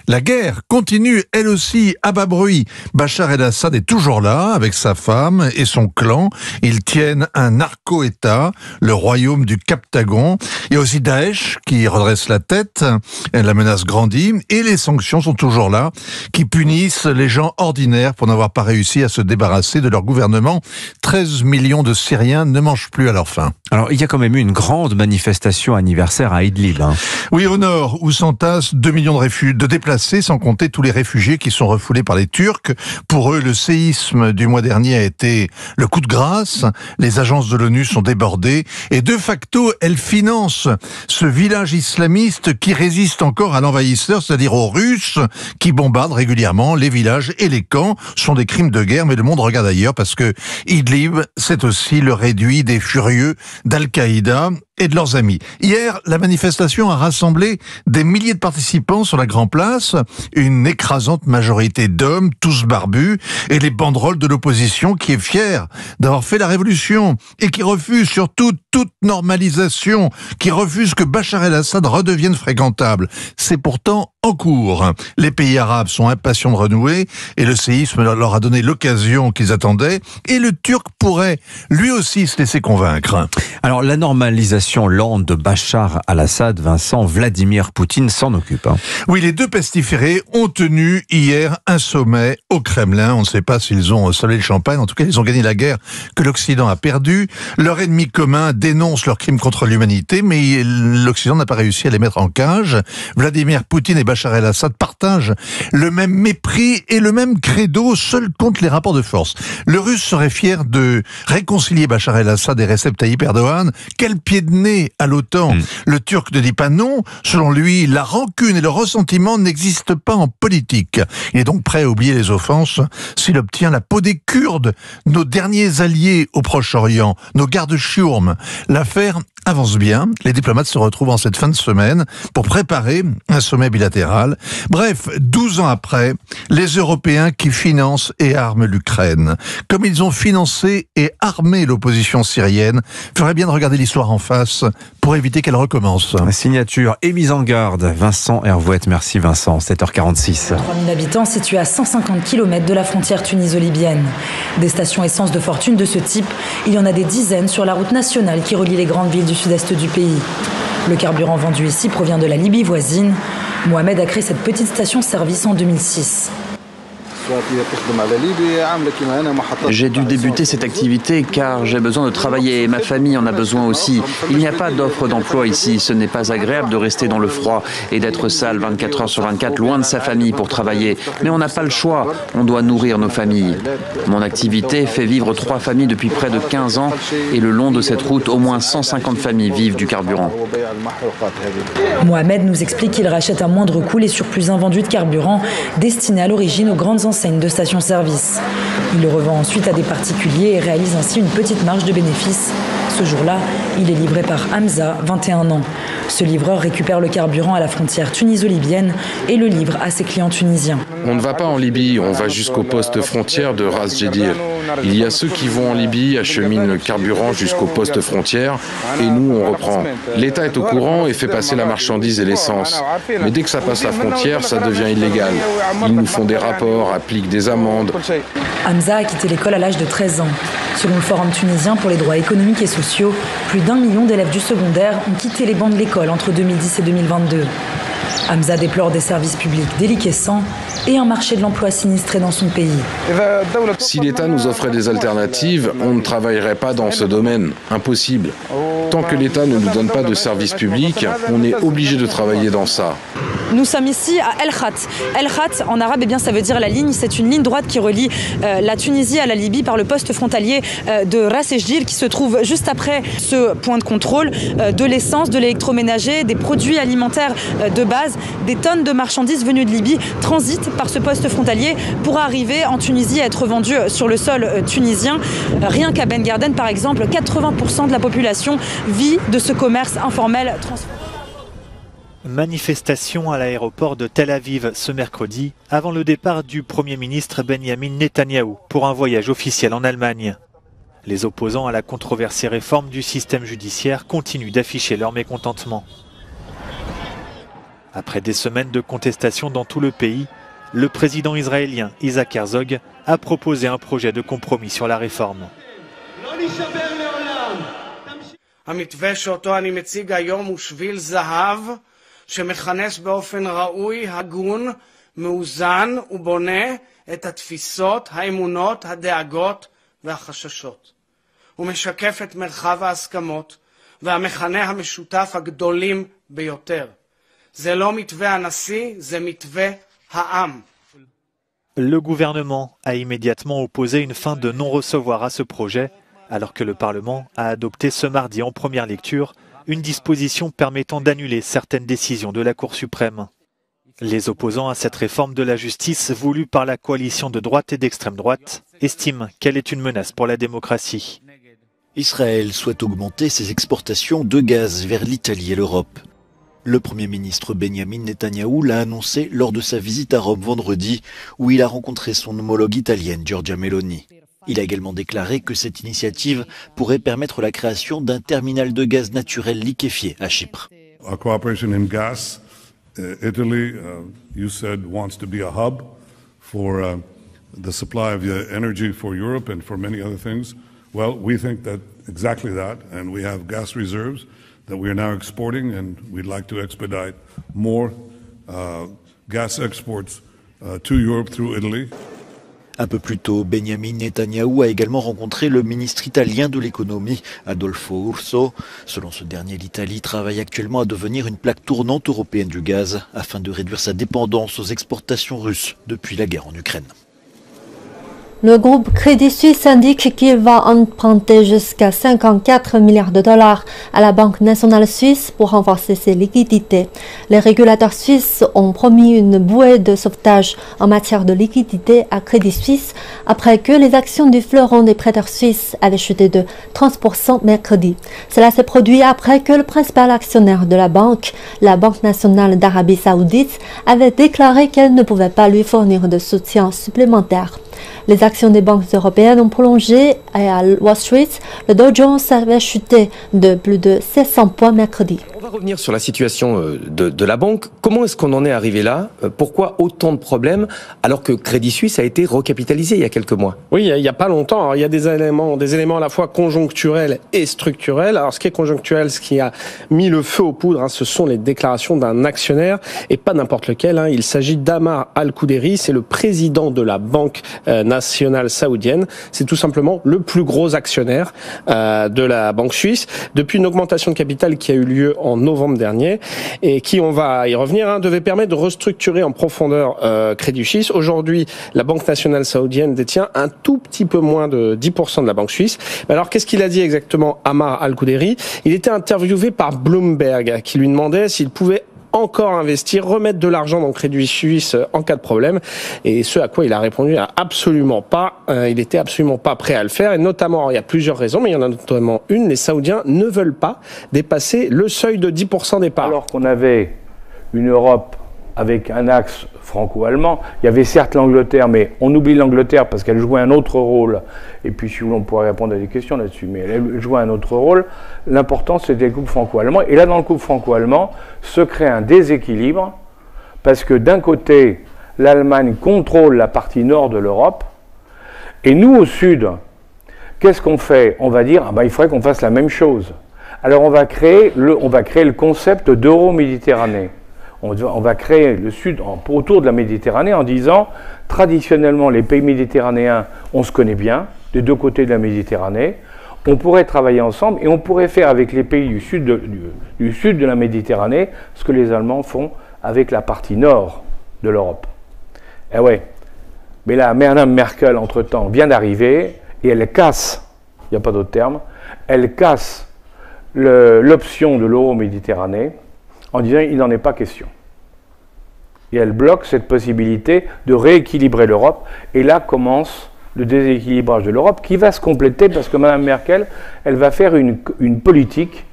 la guerre continue, elle aussi, à bas bruit. Bachar el-Assad est toujours là, avec sa femme et son clan. Ils tiennent un narco-État, le royaume du Captagon. Il y a aussi Daesh qui redresse la tête. La menace grandit. Et les sanctions sont toujours là, qui punissent les gens ordinaires pour n'avoir pas réussi à se débarrasser de leur gouvernement. 13 millions de Syriens ne mangent plus à leur faim. Alors, il y a quand même eu une grande manifestation anniversaire à Idlib. Oui, au nord, où s'entassent 2 millions de déplacés, sans compter tous les réfugiés qui sont refoulés par les Turcs. Pour eux, le séisme du mois dernier a été le coup de grâce. Les agences de l'ONU sont débordées et de facto, elles financent ce village islamiste qui résiste encore à l'envahisseur, c'est-à-dire aux Russes qui bombardent régulièrement les villages et les camps. Ce sont des crimes de guerre, mais le monde regarde ailleurs parce que Idlib, c'est aussi le réduit des furieux d'Al-Qaïda et de leurs amis. Hier, la manifestation a rassemblé des milliers de participants sur la Grand Place, une écrasante majorité d'hommes, tous barbus, et les banderoles de l'opposition qui est fière d'avoir fait la révolution et qui refuse surtout toute normalisation, qui refuse que Bachar el-Assad redevienne fréquentable. C'est pourtant en cours. Les pays arabes sont impatients de renouer et le séisme leur a donné l'occasion qu'ils attendaient et le Turc pourrait lui aussi se laisser convaincre. Alors la normalisation lente de Bachar al-Assad, Vincent, Vladimir Poutine s'en occupe. Oui, les deux pestiférés ont tenu hier un sommet au Kremlin. On ne sait pas s'ils ont salé le champagne. En tout cas, ils ont gagné la guerre que l'Occident a perdue. Leur ennemi commun dénonce leurs crimes contre l'humanité, mais l'Occident n'a pas réussi à les mettre en cage. Vladimir Poutine et Bachar el-Assad partagent le même mépris et le même credo, seul compte les rapports de force. Le Russe serait fier de réconcilier Bachar el-Assad et Recep Tayyip Erdogan. Quel pied de nez à l'OTAN. Le Turc ne dit pas non. Selon lui, la rancune et le ressentiment n'existent pas en politique. Il est donc prêt à oublier les offenses s'il obtient la peau des Kurdes, nos derniers alliés au Proche-Orient, nos gardes-chiourmes. L'affaire avance bien. Les diplomates se retrouvent en cette fin de semaine pour préparer un sommet bilatéral. Bref, 12 ans après, les Européens qui financent et arment l'Ukraine, comme ils ont financé et armé l'opposition syrienne, feraient bien de regarder l'histoire en face pour éviter qu'elle recommence. La signature est mise en garde. Vincent Hervouette, merci Vincent, 7h46. 3000 habitants situés à 150 km de la frontière tuniso-libyenne. Des stations essence de fortune de ce type, il y en a des dizaines sur la route nationale qui relie les grandes villes du sud-est du pays. Le carburant vendu ici provient de la Libye voisine. Mohamed a créé cette petite station-service en 2006. J'ai dû débuter cette activité car j'ai besoin de travailler et ma famille en a besoin aussi. Il n'y a pas d'offre d'emploi ici. Ce n'est pas agréable de rester dans le froid et d'être sale 24 heures sur 24 loin de sa famille pour travailler. Mais on n'a pas le choix. On doit nourrir nos familles. Mon activité fait vivre 3 familles depuis près de 15 ans et le long de cette route, au moins 150 familles vivent du carburant. Mohamed nous explique qu'il rachète à moindre coût les surplus invendus de carburant destinés à l'origine aux grandes enseignes de stations-service. Il le revend ensuite à des particuliers et réalise ainsi une petite marge de bénéfice. Ce jour-là, il est livré par Hamza, 21 ans. Ce livreur récupère le carburant à la frontière tuniso-libyenne et le livre à ses clients tunisiens. On ne va pas en Libye, on va jusqu'au poste frontière de Ras Jedir. Il y a ceux qui vont en Libye, acheminent le carburant jusqu'au poste frontière et nous on reprend. L'État est au courant et fait passer la marchandise et l'essence. Mais dès que ça passe la frontière, ça devient illégal. Ils nous font des rapports, appliquent des amendes. Hamza a quitté l'école à l'âge de 13 ans. Selon le Forum tunisien pour les droits économiques et sociaux, plus d'1 million d'élèves du secondaire ont quitté les bancs de l'école entre 2010 et 2022. Hamza déplore des services publics déliquescents et un marché de l'emploi sinistré dans son pays. Si l'État nous offrait des alternatives, on ne travaillerait pas dans ce domaine. Impossible. Tant que l'État ne nous donne pas de services publics, on est obligé de travailler dans ça. Nous sommes ici à El Khat. El Khat, en arabe, ça veut dire la ligne. C'est une ligne droite qui relie la Tunisie à la Libye par le poste frontalier de Ras Jedir qui se trouve juste après ce point de contrôle de l'essence, de l'électroménager, des produits alimentaires de base. Des tonnes de marchandises venues de Libye transitent par ce poste frontalier pour arriver en Tunisie et être vendues sur le sol tunisien. Rien qu'à Ben Garden, par exemple, 80% de la population vit de ce commerce informel transfrontalier. Manifestation à l'aéroport de Tel Aviv ce mercredi, avant le départ du Premier ministre Benjamin Netanyahou pour un voyage officiel en Allemagne. Les opposants à la controversée réforme du système judiciaire continuent d'afficher leur mécontentement. Après des semaines de contestation dans tout le pays, le président israélien Isaac Herzog a proposé un projet de compromis sur la réforme. שמכנס באופן ראוי, הגון, מאוזן ובונה את התפיסות, האמונות, הדאגות והחששות. הוא משקף את מרחב ההסכמות והמכנה המשותף הגדולים ביותר. זה לא מתווה הנשיא, זה מתווה העם. Le gouvernement a immédiatement opposé une fin de non-recevoir à ce projet, alors que le Parlement a adopté ce mardi en première lecture une disposition permettant d'annuler certaines décisions de la Cour suprême. Les opposants à cette réforme de la justice voulue par la coalition de droite et d'extrême droite estiment qu'elle est une menace pour la démocratie. Israël souhaite augmenter ses exportations de gaz vers l'Italie et l'Europe. Le Premier ministre Benjamin Netanyahou l'a annoncé lors de sa visite à Rome vendredi, où il a rencontré son homologue italienne Giorgia Meloni. Il a également déclaré que cette initiative pourrait permettre la création d'un terminal de gaz naturel liquéfié à Chypre. Our cooperation in gas, Italy, you said, wants to be a hub for the supply of energy for Europe and for many other things. Well, we think that exactly that, and we have gas reserves that we are now exporting, and we'd like to expedite more gas exports to Europe through Italy. Un peu plus tôt, Benjamin Netanyahou a également rencontré le ministre italien de l'économie, Adolfo Urso. Selon ce dernier, l'Italie travaille actuellement à devenir une plaque tournante européenne du gaz, afin de réduire sa dépendance aux exportations russes depuis la guerre en Ukraine. Le groupe Crédit Suisse indique qu'il va emprunter jusqu'à 54 milliards de dollars à la Banque nationale suisse pour renforcer ses liquidités. Les régulateurs suisses ont promis une bouée de sauvetage en matière de liquidité à Crédit Suisse après que les actions du fleuron des prêteurs suisses avaient chuté de 30% mercredi. Cela s'est produit après que le principal actionnaire de la banque nationale d'Arabie Saoudite, avait déclaré qu'elle ne pouvait pas lui fournir de soutien supplémentaire. Les actions des banques européennes ont prolongé et à Wall Street, le Dow Jones avait chuté de plus de 700 points mercredi. On va revenir sur la situation de la banque. Comment est-ce qu'on en est arrivé là? Pourquoi autant de problèmes alors que Crédit Suisse a été recapitalisé il y a quelques mois? Oui, il n'y a pas longtemps. Alors, il y a des éléments à la fois conjoncturels et structurels. Alors ce qui est conjoncturel, ce qui a mis le feu aux poudres, ce sont les déclarations d'un actionnaire et pas n'importe lequel. Il s'agit d'Amar Al-Khouderi, c'est le président de la Banque nationale saoudienne. C'est tout simplement le plus gros actionnaire de la banque suisse depuis une augmentation de capital qui a eu lieu en novembre dernier et qui, on va y revenir, devait permettre de restructurer en profondeur Crédit Suisse. Aujourd'hui, la Banque nationale saoudienne détient un tout petit peu moins de 10% de la banque suisse. Alors, qu'est-ce qu'il a dit exactement, Amar Al-Khouderi? Il était interviewé par Bloomberg qui lui demandait s'il pouvait encore investir, remettre de l'argent dans Crédit Suisse en cas de problème. Et ce à quoi il a répondu absolument pas. Il était absolument pas prêt à le faire. Et notamment, il y a plusieurs raisons, mais il y en a notamment une. Les Saoudiens ne veulent pas dépasser le seuil de 10% des parts. Alors qu'on avait une Europe avec un axe franco-allemand, il y avait certes l'Angleterre, mais on oublie l'Angleterre parce qu'elle jouait un autre rôle. Et puis, si vous voulez, on pourrait répondre à des questions là-dessus, mais elle jouait un autre rôle. L'important, c'était le couple franco-allemand. Et là, dans le couple franco-allemand, se crée un déséquilibre parce que d'un côté, l'Allemagne contrôle la partie nord de l'Europe, et nous, au sud, qu'est-ce qu'on fait? On va dire, il faudrait qu'on fasse la même chose. Alors, on va créer le concept d'Euro-Méditerranée. On va créer le Sud autour de la Méditerranée en disant, traditionnellement, les pays méditerranéens, on se connaît bien, des deux côtés de la Méditerranée. On pourrait travailler ensemble et on pourrait faire avec les pays du sud de la Méditerranée ce que les Allemands font avec la partie nord de l'Europe. Eh ouais, mais là, Mme Merkel, entre-temps, vient d'arriver et elle casse, il n'y a pas d'autre terme, elle casse l'option de l'Euro-Méditerranée en disant il n'en est pas question. Et elle bloque cette possibilité de rééquilibrer l'Europe. Et là commence le déséquilibrage de l'Europe qui va se compléter parce que Mme Merkel, elle va faire une politique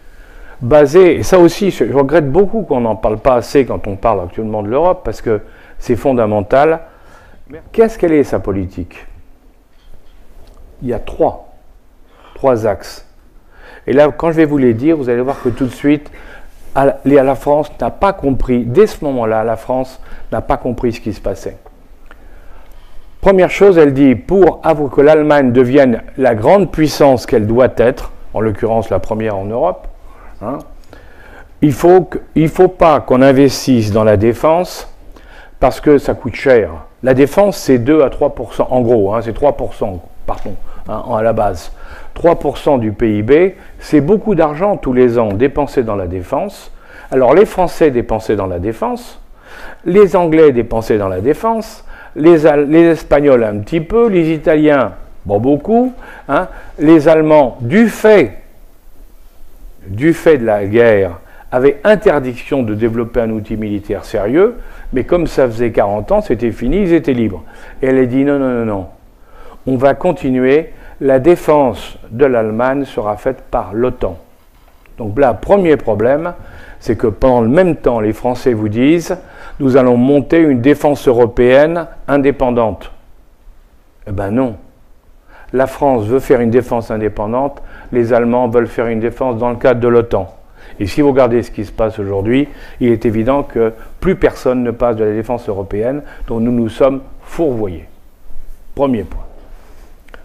basée, et ça aussi, je regrette beaucoup qu'on n'en parle pas assez quand on parle actuellement de l'Europe parce que c'est fondamental. Qu'est-ce qu'elle est, sa politique? Il y a trois axes. Et là, quand je vais vous les dire, vous allez voir que tout de suite, la France n'a pas compris, dès ce moment-là, la France n'a pas compris ce qui se passait. Première chose, elle dit, pour que l'Allemagne devienne la grande puissance qu'elle doit être, en l'occurrence la première en Europe, il ne faut pas qu'on investisse dans la défense parce que ça coûte cher. La défense, c'est 2 à 3%, en gros, c'est 3%, pardon, à la base. 3% du PIB, c'est beaucoup d'argent tous les ans dépensé dans la défense. Alors les Français dépensaient dans la défense, les Anglais dépensaient dans la défense, les Espagnols un petit peu, les Italiens, beaucoup, les Allemands, du fait de la guerre, avaient interdiction de développer un outil militaire sérieux, mais comme ça faisait 40 ans, c'était fini, ils étaient libres. Et elle a dit non, on va continuer. La défense de l'Allemagne sera faite par l'OTAN. Donc là, premier problème, c'est que pendant le même temps, les Français vous disent « nous allons monter une défense européenne indépendante ». Eh bien non. La France veut faire une défense indépendante, les Allemands veulent faire une défense dans le cadre de l'OTAN. Et si vous regardez ce qui se passe aujourd'hui, il est évident que plus personne ne passe de la défense européenne, dont nous nous sommes fourvoyés. Premier point.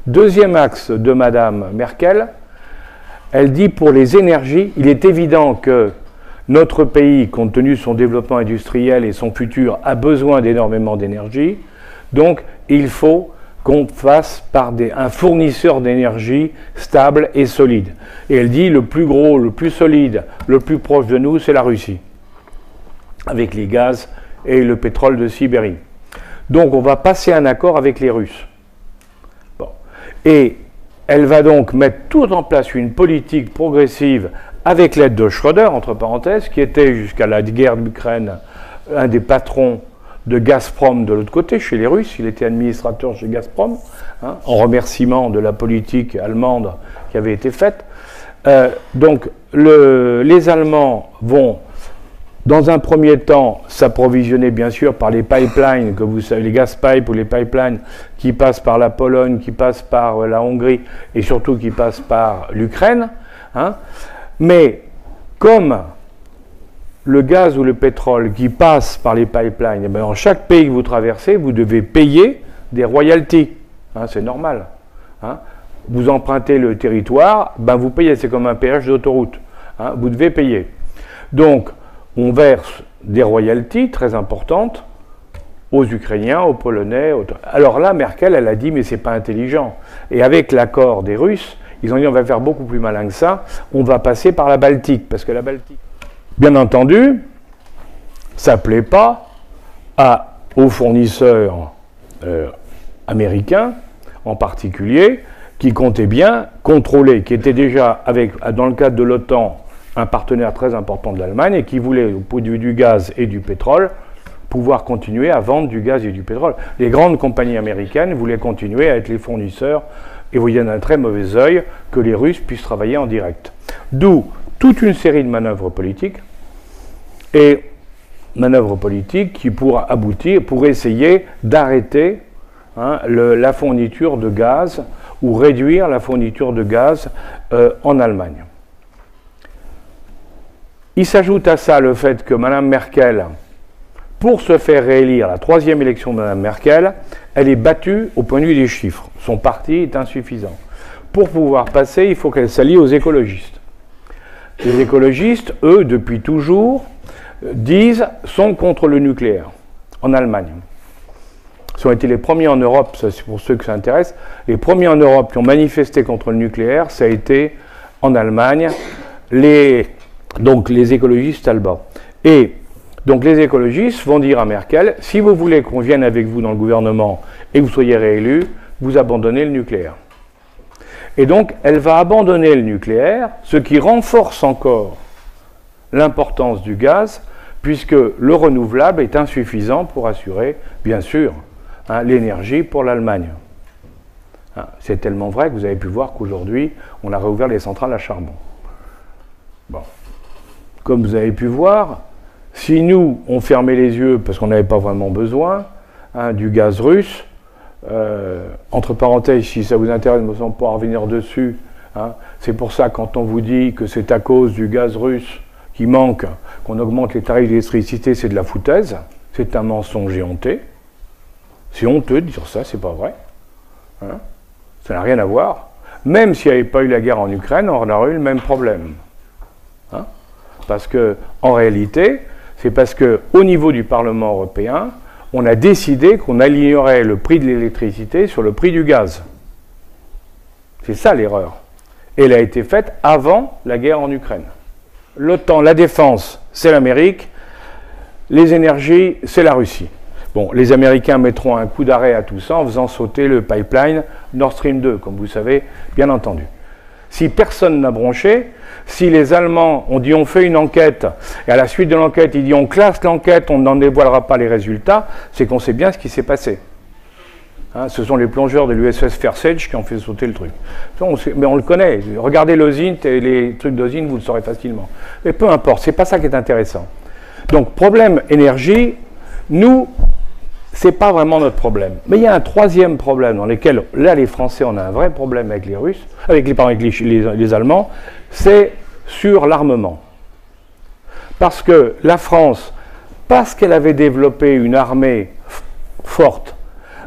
Deuxième axe de Mme Merkel, elle dit pour les énergies, il est évident que notre pays, compte tenu de son développement industriel et son futur, a besoin d'énormément d'énergie, donc il faut qu'on fasse par un fournisseur d'énergie stable et solide. Et elle dit le plus gros, le plus solide, le plus proche de nous, c'est la Russie, avec les gaz et le pétrole de Sibérie. Donc on va passer un accord avec les Russes. Bon. Et elle va donc mettre tout en place une politique progressive avec l'aide de Schröder, entre parenthèses, qui était jusqu'à la guerre d'Ukraine un des patrons de Gazprom de l'autre côté, chez les Russes. Il était administrateur chez Gazprom, hein, en remerciement de la politique allemande qui avait été faite. Donc les Allemands vont, dans un premier temps, s'approvisionner bien sûr par les pipelines, que vous savez, les gas pipes ou les pipelines qui passent par la Pologne, qui passent par la Hongrie et surtout qui passent par l'Ukraine. Hein. Mais comme le gaz ou le pétrole qui passe par les pipelines, eh bien, dans chaque pays que vous traversez, vous devez payer des royalties. Hein, c'est normal. Hein. Vous empruntez le territoire, ben vous payez, c'est comme un péage d'autoroute. Hein, vous devez payer. Donc, on verse des royalties très importantes aux Ukrainiens, aux Polonais. Alors là, Merkel, elle a dit, mais c'est pas intelligent. Et avec l'accord des Russes, ils ont dit, on va faire beaucoup plus malin que ça, on va passer par la Baltique, parce que la Baltique... Bien entendu, ça ne plaît pas aux fournisseurs américains, en particulier, qui comptaient bien contrôler, qui étaient déjà, dans le cadre de l'OTAN, un partenaire très important de l'Allemagne, et qui voulaient, au point de vue du gaz et du pétrole, pouvoir continuer à vendre du gaz et du pétrole. Les grandes compagnies américaines voulaient continuer à être les fournisseurs, et vous voyez d'un très mauvais œil que les Russes puissent travailler en direct. D'où toute une série de manœuvres politiques, et manœuvres politiques qui pourraient aboutir, pour essayer d'arrêter la fourniture de gaz ou réduire la fourniture de gaz en Allemagne. Il s'ajoute à ça le fait que Mme Merkel, pour se faire réélire, la troisième élection de Mme Merkel, elle est battue au point de vue des chiffres. Son parti est insuffisant. Pour pouvoir passer, il faut qu'elle s'allie aux écologistes. Les écologistes, eux, depuis toujours, sont contre le nucléaire, en Allemagne. Ils ont été les premiers en Europe, ça c'est pour ceux que ça intéresse, les premiers en Europe qui ont manifesté contre le nucléaire, ça a été en Allemagne, donc les écologistes allemands. Et donc les écologistes vont dire à Merkel, si vous voulez qu'on vienne avec vous dans le gouvernement et que vous soyez réélu, vous abandonnez le nucléaire. Et donc elle va abandonner le nucléaire, ce qui renforce encore l'importance du gaz, puisque le renouvelable est insuffisant pour assurer, bien sûr, l'énergie pour l'Allemagne. C'est tellement vrai que vous avez pu voir qu'aujourd'hui, on a réouvert les centrales à charbon. Bon. Comme vous avez pu voir, si nous, on fermait les yeux parce qu'on n'avait pas vraiment besoin du gaz russe, entre parenthèses, si ça vous intéresse, nous ne sommes pas à revenir dessus, c'est pour ça quand on vous dit que c'est à cause du gaz russe qui manque, qu'on augmente les tarifs d'électricité, c'est de la foutaise, c'est un mensonge et honteux. C'est honteux de dire ça, c'est pas vrai. Ça n'a rien à voir. Même s'il n'y avait pas eu la guerre en Ukraine, on aurait eu le même problème. Parce que, en réalité, c'est parce qu'au niveau du Parlement européen, on a décidé qu'on alignerait le prix de l'électricité sur le prix du gaz. C'est ça l'erreur. Et elle a été faite avant la guerre en Ukraine. L'OTAN, la défense, c'est l'Amérique. Les énergies, c'est la Russie. Bon, les Américains mettront un coup d'arrêt à tout ça en faisant sauter le pipeline Nord Stream 2, comme vous savez, bien entendu. Si personne n'a bronché, si les Allemands ont dit on fait une enquête, et à la suite de l'enquête, ils disent on classe l'enquête, on n'en dévoilera pas les résultats, c'est qu'on sait bien ce qui s'est passé. Hein, ce sont les plongeurs de l'USS Fairsedge qui ont fait sauter le truc. Mais on le connaît. Regardez l'OSINT et les trucs d'OSINT, vous le saurez facilement. Mais peu importe, c'est pas ça qui est intéressant. Donc, problème énergie, nous, c'est pas vraiment notre problème. Mais il y a un troisième problème dans lequel, là, les Français, on a un vrai problème avec les Russes, avec les Allemands, c'est sur l'armement. Parce que la France, parce qu'elle avait développé une armée forte,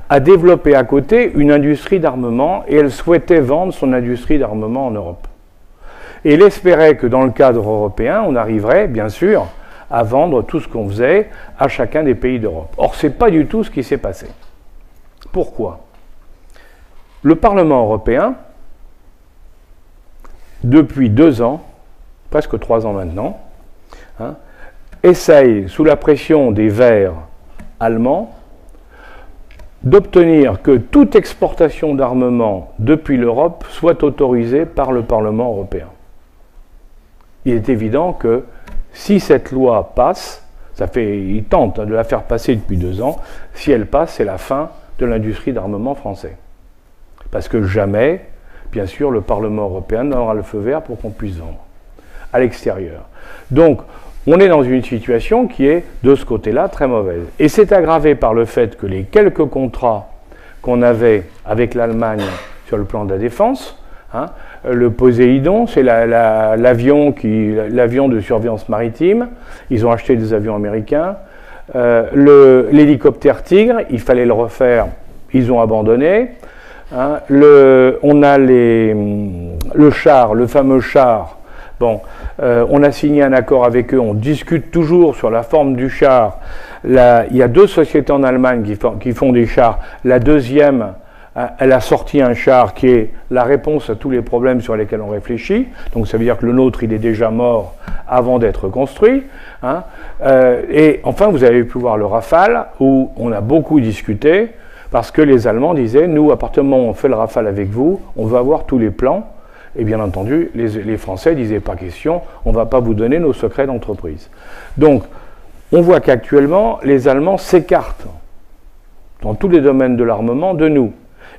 a développé à côté une industrie d'armement et elle souhaitait vendre son industrie d'armement en Europe. Et elle espérait que dans le cadre européen, on arriverait, bien sûr, à vendre tout ce qu'on faisait à chacun des pays d'Europe. Or, ce n'est pas du tout ce qui s'est passé. Pourquoi? Le Parlement européen, depuis 2 ans, presque 3 ans maintenant, hein, essaye, sous la pression des Verts allemands, d'obtenir que toute exportation d'armement depuis l'Europe soit autorisée par le Parlement européen. Il est évident que si cette loi passe, ils tentent de la faire passer depuis 2 ans, si elle passe, c'est la fin de l'industrie d'armement français. Parce que jamais, bien sûr, le Parlement européen n'aura le feu vert pour qu'on puisse vendre à l'extérieur. Donc, on est dans une situation qui est, de ce côté-là, très mauvaise. Et c'est aggravé par le fait que les quelques contrats qu'on avait avec l'Allemagne sur le plan de la défense, hein, le Poséidon, c'est l'avion de surveillance maritime, ils ont acheté des avions américains, l'hélicoptère Tigre, il fallait le refaire, ils ont abandonné, hein, on a le char, le fameux char. Bon, on a signé un accord avec eux, on discute toujours sur la forme du char. Il y a 2 sociétés en Allemagne qui font des chars. La deuxième, elle a sorti un char qui est la réponse à tous les problèmes sur lesquels on réfléchit. Donc ça veut dire que le nôtre, il est déjà mort avant d'être construit. Hein. Et enfin, vous avez pu voir le Rafale, où on a beaucoup discuté, parce que les Allemands disaient, nous, à partir du moment où on fait le Rafale avec vous, on va avoir tous les plans. Et bien entendu, les Français disaient pas question, on ne va pas vous donner nos secrets d'entreprise. Donc, on voit qu'actuellement, les Allemands s'écartent dans tous les domaines de l'armement de nous.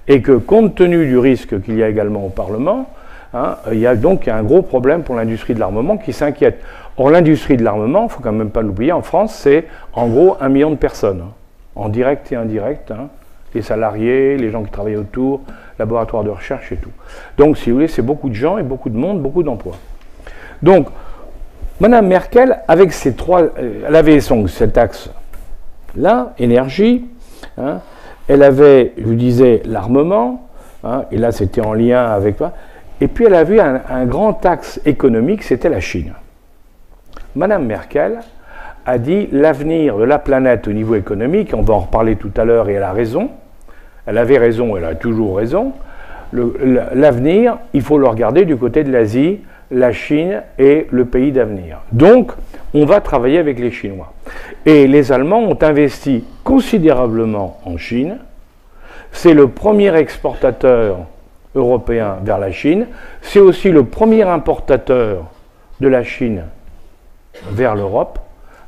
Et que, compte tenu du risque qu'il y a également au Parlement, hein, il y a donc un gros problème pour l'industrie de l'armement qui s'inquiète. Or, l'industrie de l'armement, il ne faut quand même pas l'oublier, en France, c'est en gros 1 million de personnes, hein, en direct et indirect, hein, les salariés, les gens qui travaillent autour, laboratoires de recherche et tout. Donc, si vous voulez, c'est beaucoup de gens et beaucoup de monde, beaucoup d'emplois. Donc, Mme Merkel, avec ces elle avait cet axe-là, énergie, hein, elle avait, je vous disais, l'armement, hein, et là, c'était en lien avec... Et puis, elle avait un grand axe économique, c'était la Chine. Mme Merkel a dit l'avenir de la planète au niveau économique, on va en reparler tout à l'heure et elle a raison, elle avait raison, elle a toujours raison, l'avenir, il faut le regarder du côté de l'Asie, la Chine est le pays d'avenir. Donc, on va travailler avec les Chinois. Et les Allemands ont investi considérablement en Chine, c'est le premier exportateur européen vers la Chine, c'est aussi le premier importateur de la Chine vers l'Europe.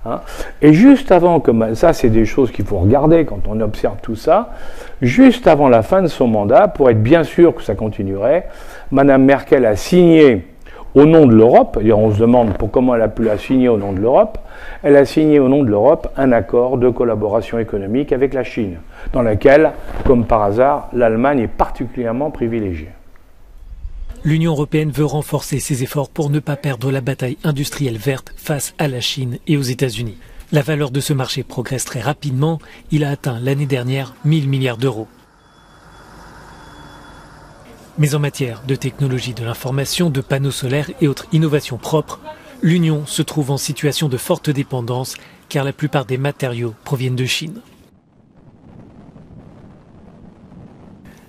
Hein. Et juste avant, ça c'est des choses qu'il faut regarder quand on observe tout ça, juste avant la fin de son mandat, pour être bien sûr que ça continuerait, Mme Merkel a signé au nom de l'Europe, et on se demande comment elle a pu la signer au nom de l'Europe, elle a signé au nom de l'Europe un accord de collaboration économique avec la Chine, dans lequel, comme par hasard, l'Allemagne est particulièrement privilégiée. L'Union européenne veut renforcer ses efforts pour ne pas perdre la bataille industrielle verte face à la Chine et aux États-Unis. La valeur de ce marché progresse très rapidement. Il a atteint l'année dernière 1 000 milliards d'euros. Mais en matière de technologie de l'information, de panneaux solaires et autres innovations propres, l'Union se trouve en situation de forte dépendance car la plupart des matériaux proviennent de Chine.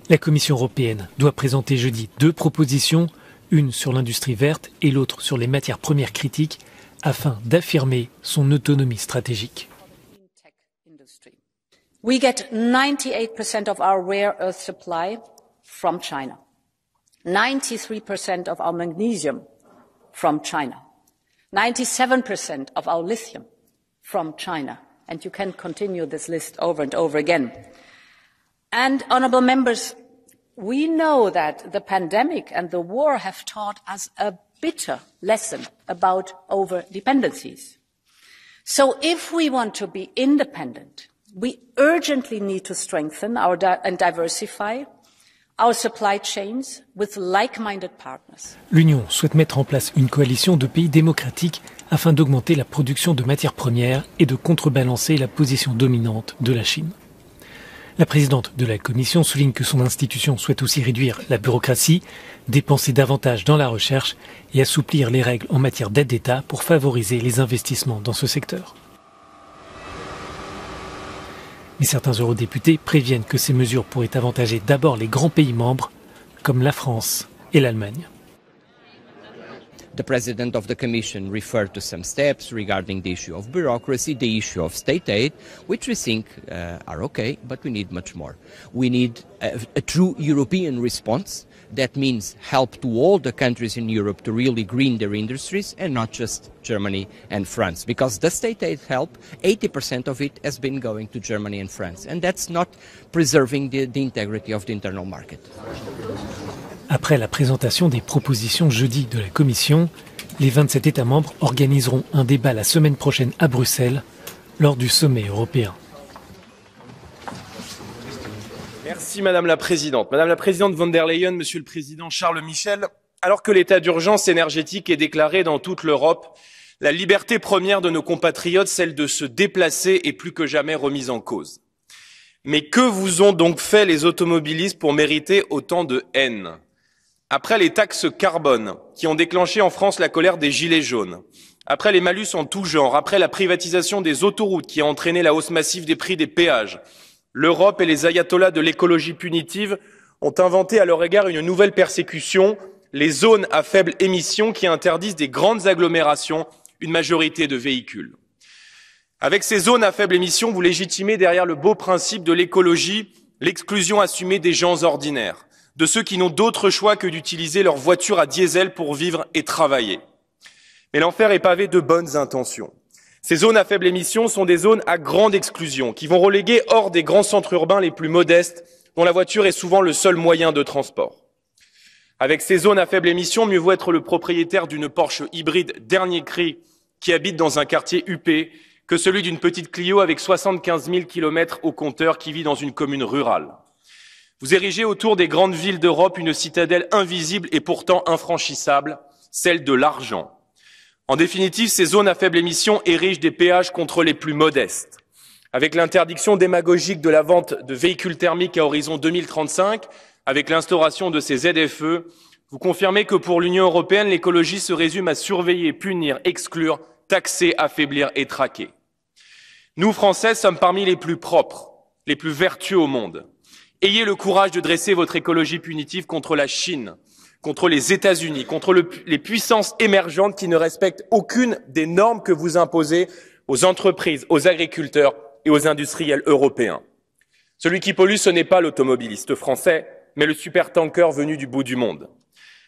La Commission européenne doit présenter jeudi 2 propositions, une sur l'industrie verte et l'autre sur les matières premières critiques, afin d'affirmer son autonomie stratégique. We get 98% of our rare earth supply from China. 93% of our magnesium from China. 97% of our lithium from China. And you can continue this list over and over again. And, honourable members, we know that the pandemic and the war have taught us a bitter lesson about over-dependencies. So if we want to be independent, we urgently need to strengthen and diversify our supply chains with like-minded partners. L'Union souhaite mettre en place une coalition de pays démocratiques afin d'augmenter la production de matières premières et de contrebalancer la position dominante de la Chine. La présidente de la Commission souligne que son institution souhaite aussi réduire la bureaucratie, dépenser davantage dans la recherche et assouplir les règles en matière d'aide d'État pour favoriser les investissements dans ce secteur. Mais certains eurodéputés préviennent que ces mesures pourraient avantager d'abord les grands pays membres, comme la France et l'Allemagne. The President of the Commission referred to some steps regarding the issue of bureaucracy, the issue of state aid, which we think are okay, but we need much more. We need a true European response. That means help to all the countries in Europe to really green their industries and not just Germany and France. Because the state aid help, 80% of it has been going to Germany and France. And that's not preserving the integrity of the internal market. Après la présentation des propositions jeudi de la Commission, les 27 États membres organiseront un débat la semaine prochaine à Bruxelles lors du sommet européen. Merci Madame la Présidente. Madame la Présidente von der Leyen, Monsieur le Président Charles Michel, alors que l'état d'urgence énergétique est déclaré dans toute l'Europe, la liberté première de nos compatriotes, celle de se déplacer, est plus que jamais remise en cause. Mais que vous ont donc fait les automobilistes pour mériter autant de haine ? Après les taxes carbone, qui ont déclenché en France la colère des gilets jaunes, après les malus en tout genre, après la privatisation des autoroutes qui a entraîné la hausse massive des prix des péages, l'Europe et les ayatollahs de l'écologie punitive ont inventé à leur égard une nouvelle persécution, les zones à faible émission qui interdisent des grandes agglomérations une majorité de véhicules. Avec ces zones à faible émission, vous légitimez derrière le beau principe de l'écologie l'exclusion assumée des gens ordinaires, de ceux qui n'ont d'autre choix que d'utiliser leur voiture à diesel pour vivre et travailler. Mais l'enfer est pavé de bonnes intentions. Ces zones à faible émission sont des zones à grande exclusion, qui vont reléguer hors des grands centres urbains les plus modestes, dont la voiture est souvent le seul moyen de transport. Avec ces zones à faible émission, mieux vaut être le propriétaire d'une Porsche hybride dernier cri qui habite dans un quartier huppé que celui d'une petite Clio avec 75 000 km au compteur qui vit dans une commune rurale. Vous érigez autour des grandes villes d'Europe une citadelle invisible et pourtant infranchissable, celle de l'argent. En définitive, ces zones à faible émission érigent des péages contre les plus modestes. Avec l'interdiction démagogique de la vente de véhicules thermiques à horizon 2035, avec l'instauration de ces ZFE, vous confirmez que pour l'Union européenne, l'écologie se résume à surveiller, punir, exclure, taxer, affaiblir et traquer. Nous, Français, sommes parmi les plus propres, les plus vertueux au monde. Ayez le courage de dresser votre écologie punitive contre la Chine, contre les États-Unis, contre les puissances émergentes qui ne respectent aucune des normes que vous imposez aux entreprises, aux agriculteurs et aux industriels européens. Celui qui pollue, ce n'est pas l'automobiliste français, mais le supertanker venu du bout du monde.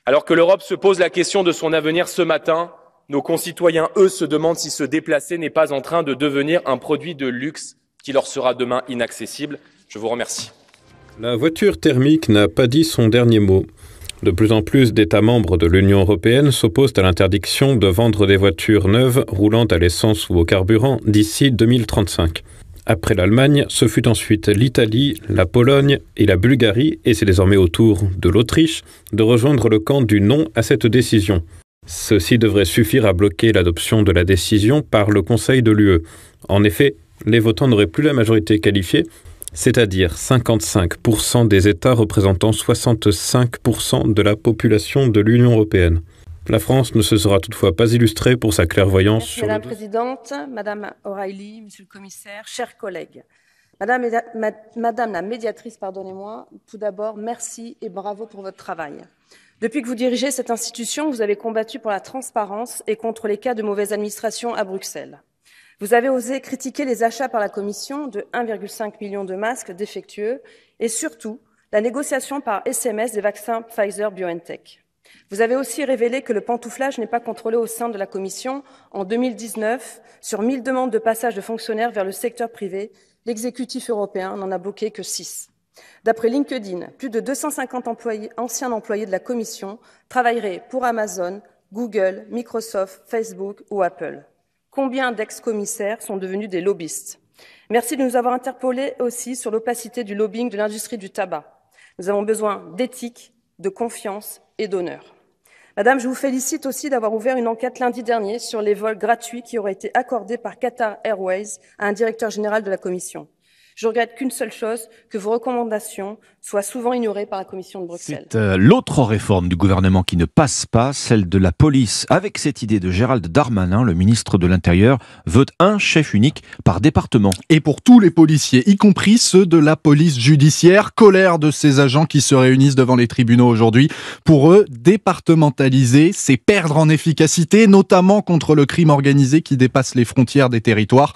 Alors que l'Europe se pose la question de son avenir ce matin, nos concitoyens, eux, se demandent si se déplacer n'est pas en train de devenir un produit de luxe qui leur sera demain inaccessible. Je vous remercie. La voiture thermique n'a pas dit son dernier mot. De plus en plus d'États membres de l'Union européenne s'opposent à l'interdiction de vendre des voitures neuves roulant à l'essence ou au carburant d'ici 2035. Après l'Allemagne, ce fut ensuite l'Italie, la Pologne et la Bulgarie, et c'est désormais au tour de l'Autriche de rejoindre le camp du non à cette décision. Ceci devrait suffire à bloquer l'adoption de la décision par le Conseil de l'UE. En effet, les votants n'auraient plus la majorité qualifiée, c'est-à-dire 55% des États représentant 65% de la population de l'Union européenne. La France ne se sera toutefois pas illustrée pour sa clairvoyance sur Madame la Présidente, Madame O'Reilly, Monsieur le Commissaire, chers collègues. Madame la médiatrice, pardonnez-moi, tout d'abord, merci et bravo pour votre travail. Depuis que vous dirigez cette institution, vous avez combattu pour la transparence et contre les cas de mauvaise administration à Bruxelles. Vous avez osé critiquer les achats par la Commission de 1,5 million de masques défectueux et surtout la négociation par SMS des vaccins Pfizer-BioNTech. Vous avez aussi révélé que le pantouflage n'est pas contrôlé au sein de la Commission. En 2019, sur 1000 demandes de passage de fonctionnaires vers le secteur privé, l'exécutif européen n'en a bloqué que 6. D'après LinkedIn, plus de 250 anciens employés de la Commission travailleraient pour Amazon, Google, Microsoft, Facebook ou Apple. Combien d'ex-commissaires sont devenus des lobbyistes? Merci de nous avoir interpellés aussi sur l'opacité du lobbying de l'industrie du tabac. Nous avons besoin d'éthique, de confiance et d'honneur. Madame, je vous félicite aussi d'avoir ouvert une enquête lundi dernier sur les vols gratuits qui auraient été accordés par Qatar Airways à un directeur général de la Commission. Je regrette qu'une seule chose, que vos recommandations soient souvent ignorées par la Commission de Bruxelles. C'est l'autre réforme du gouvernement qui ne passe pas, celle de la police. Avec cette idée de Gérald Darmanin, le ministre de l'Intérieur veut un chef unique par département. Et pour tous les policiers, y compris ceux de la police judiciaire, colère de ces agents qui se réunissent devant les tribunaux aujourd'hui. Pour eux, départementaliser, c'est perdre en efficacité, notamment contre le crime organisé qui dépasse les frontières des territoires.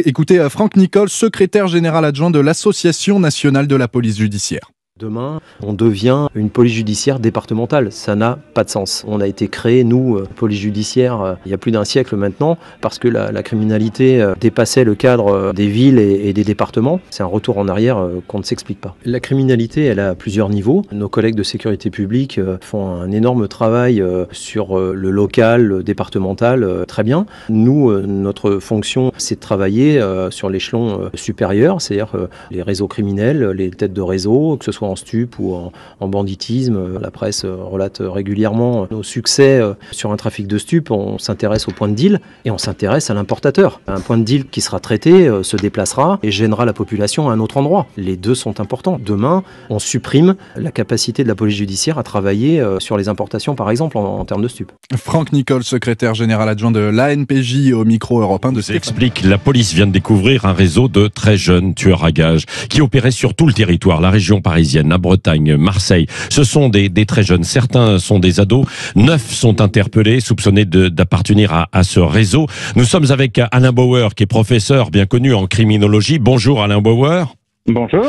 Écoutez Franck Nicole, secrétaire général adjoint de l'Association nationale de la police judiciaire. Demain, on devient une police judiciaire départementale. Ça n'a pas de sens. On a été créé, nous, police judiciaire, il y a plus d'un siècle maintenant, parce que la criminalité dépassait le cadre des villes et des départements. C'est un retour en arrière qu'on ne s'explique pas. La criminalité, elle a plusieurs niveaux. Nos collègues de sécurité publique font un énorme travail sur le local, le départemental, très bien. Nous, notre fonction, c'est de travailler sur l'échelon supérieur, c'est-à-dire les réseaux criminels, les têtes de réseau, que ce soit en stup ou en banditisme. La presse relate régulièrement nos succès sur un trafic de stup. On s'intéresse au point de deal et on s'intéresse à l'importateur. Un point de deal qui sera traité se déplacera et gênera la population à un autre endroit. Les deux sont importants. Demain, on supprime la capacité de la police judiciaire à travailler sur les importations, par exemple, en termes de stup. Franck Nicole, secrétaire général adjoint de l'ANPJ au micro européen de Stéphane. Explique, la police vient de découvrir un réseau de très jeunes tueurs à gages qui opéraient sur tout le territoire, la région parisienne, la Bretagne, Marseille. Ce sont des très jeunes. Certains sont des ados. 9 sont interpellés, soupçonnés d'appartenir à ce réseau. Nous sommes avec Alain Bauer, qui est professeur bien connu en criminologie. Bonjour Alain Bauer. Bonjour.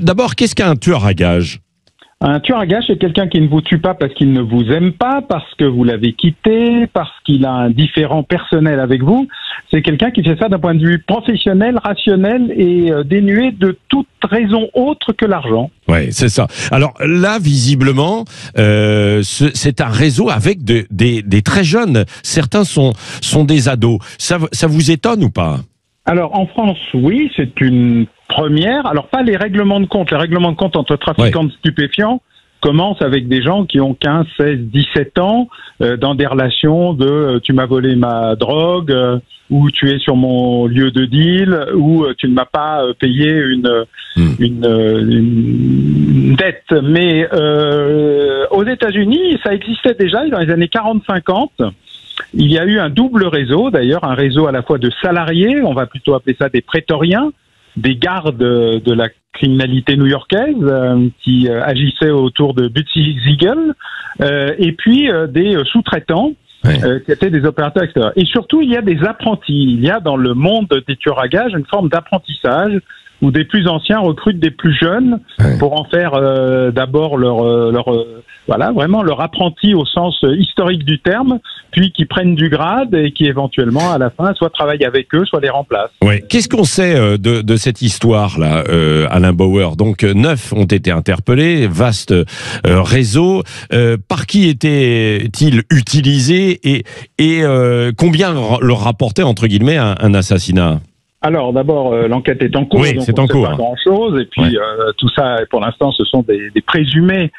D'abord, qu'est-ce qu'un tueur à gages ? Un tueur à gages, c'est quelqu'un qui ne vous tue pas parce qu'il ne vous aime pas, parce que vous l'avez quitté, parce qu'il a un différend personnel avec vous. C'est quelqu'un qui fait ça d'un point de vue professionnel, rationnel et dénué de toute raison autre que l'argent. Ouais, c'est ça. Alors là, visiblement, c'est un réseau avec des très jeunes. Certains sont des ados. Ça vous étonne ou pas ? Alors en France, oui, c'est une première. Alors pas les règlements de compte. Les règlements de compte entre trafiquants de stupéfiants commencent avec des gens qui ont 15, 16, 17 ans dans des relations de tu m'as volé ma drogue ou tu es sur mon lieu de deal ou tu ne m'as pas payé une dette. Mais aux États-Unis, ça existait déjà dans les années 40-50. Il y a eu un double réseau, d'ailleurs, un réseau à la fois de salariés, on va plutôt appeler ça des prétoriens, des gardes de la criminalité new-yorkaise qui agissaient autour de Butsy Siegel, et puis des sous-traitants qui étaient des opérateurs extérieurs. Et surtout, il y a des apprentis. Il y a dans le monde des tueurs à gages une forme d'apprentissage où des plus anciens recrutent des plus jeunes pour en faire d'abord vraiment leur apprenti au sens historique du terme, puis qui prennent du grade et qui éventuellement à la fin soit travaillent avec eux, soit les remplacent. Ouais. Qu'est-ce qu'on sait de cette histoire-là, Alain Bauer ? Donc 9 ont été interpellés, vaste réseau. Par qui était-il utilisé et combien leur rapportait entre guillemets un assassinat ? Alors d'abord, l'enquête est en cours, oui, donc c'est on en ne sait cours, pas grand-chose. Et puis tout ça, pour l'instant, ce sont des présumés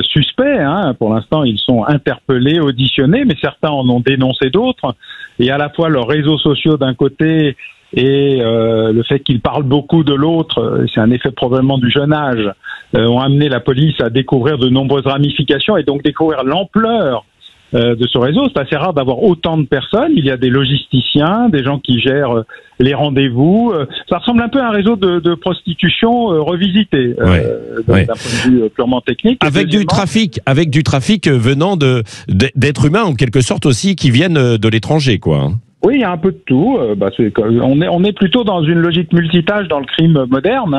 suspects. Pour l'instant, ils sont interpellés, auditionnés, mais certains en ont dénoncé d'autres. Et à la fois leurs réseaux sociaux d'un côté et le fait qu'ils parlent beaucoup de l'autre, c'est un effet probablement du jeune âge, ont amené la police à découvrir de nombreuses ramifications et donc découvrir l'ampleur de ce réseau. C'est assez rare d'avoir autant de personnes. Il y a des logisticiens, des gens qui gèrent les rendez-vous. Ça ressemble un peu à un réseau de prostitution revisité d'un point de vue purement technique. Avec du trafic venant d'êtres humains en quelque sorte aussi qui viennent de l'étranger, quoi. Oui, il y a un peu de tout. On est plutôt dans une logique multitâche dans le crime moderne.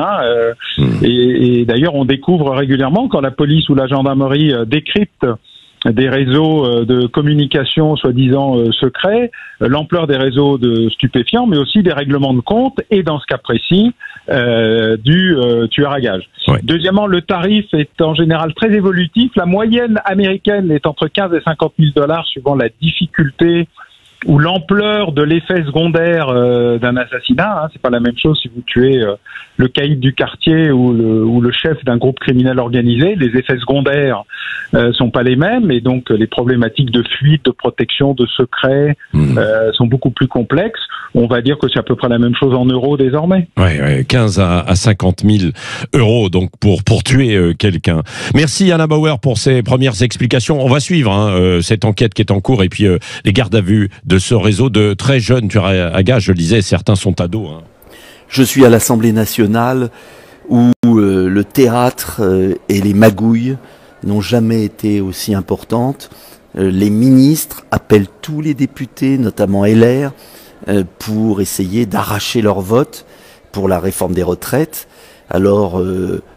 Et d'ailleurs, on découvre régulièrement quand la police ou la gendarmerie décrypte des réseaux de communication soi-disant secrets, l'ampleur des réseaux de stupéfiants, mais aussi des règlements de compte et dans ce cas précis du tueur à gages. Ouais. Deuxièmement, le tarif est en général très évolutif. La moyenne américaine est entre 15 et 50 000 $ suivant la difficulté ou l'ampleur de l'effet secondaire d'un assassinat. Hein. C'est pas la même chose si vous tuez le caïd du quartier ou le chef d'un groupe criminel organisé. Les effets secondaires sont pas les mêmes et donc les problématiques de fuite, de protection, de secret sont beaucoup plus complexes. On va dire que c'est à peu près la même chose en euros désormais. Ouais, 15 à 50 000 € donc pour tuer quelqu'un. Merci Anna Bauer pour ces premières explications. On va suivre cette enquête qui est en cours et puis les gardes à vue de ce réseau de très jeunes tueurs à gages. Je le disais, certains sont ados. Je suis à l'Assemblée nationale où le théâtre et les magouilles n'ont jamais été aussi importantes. Les ministres appellent tous les députés, notamment LR, pour essayer d'arracher leur vote pour la réforme des retraites. Alors,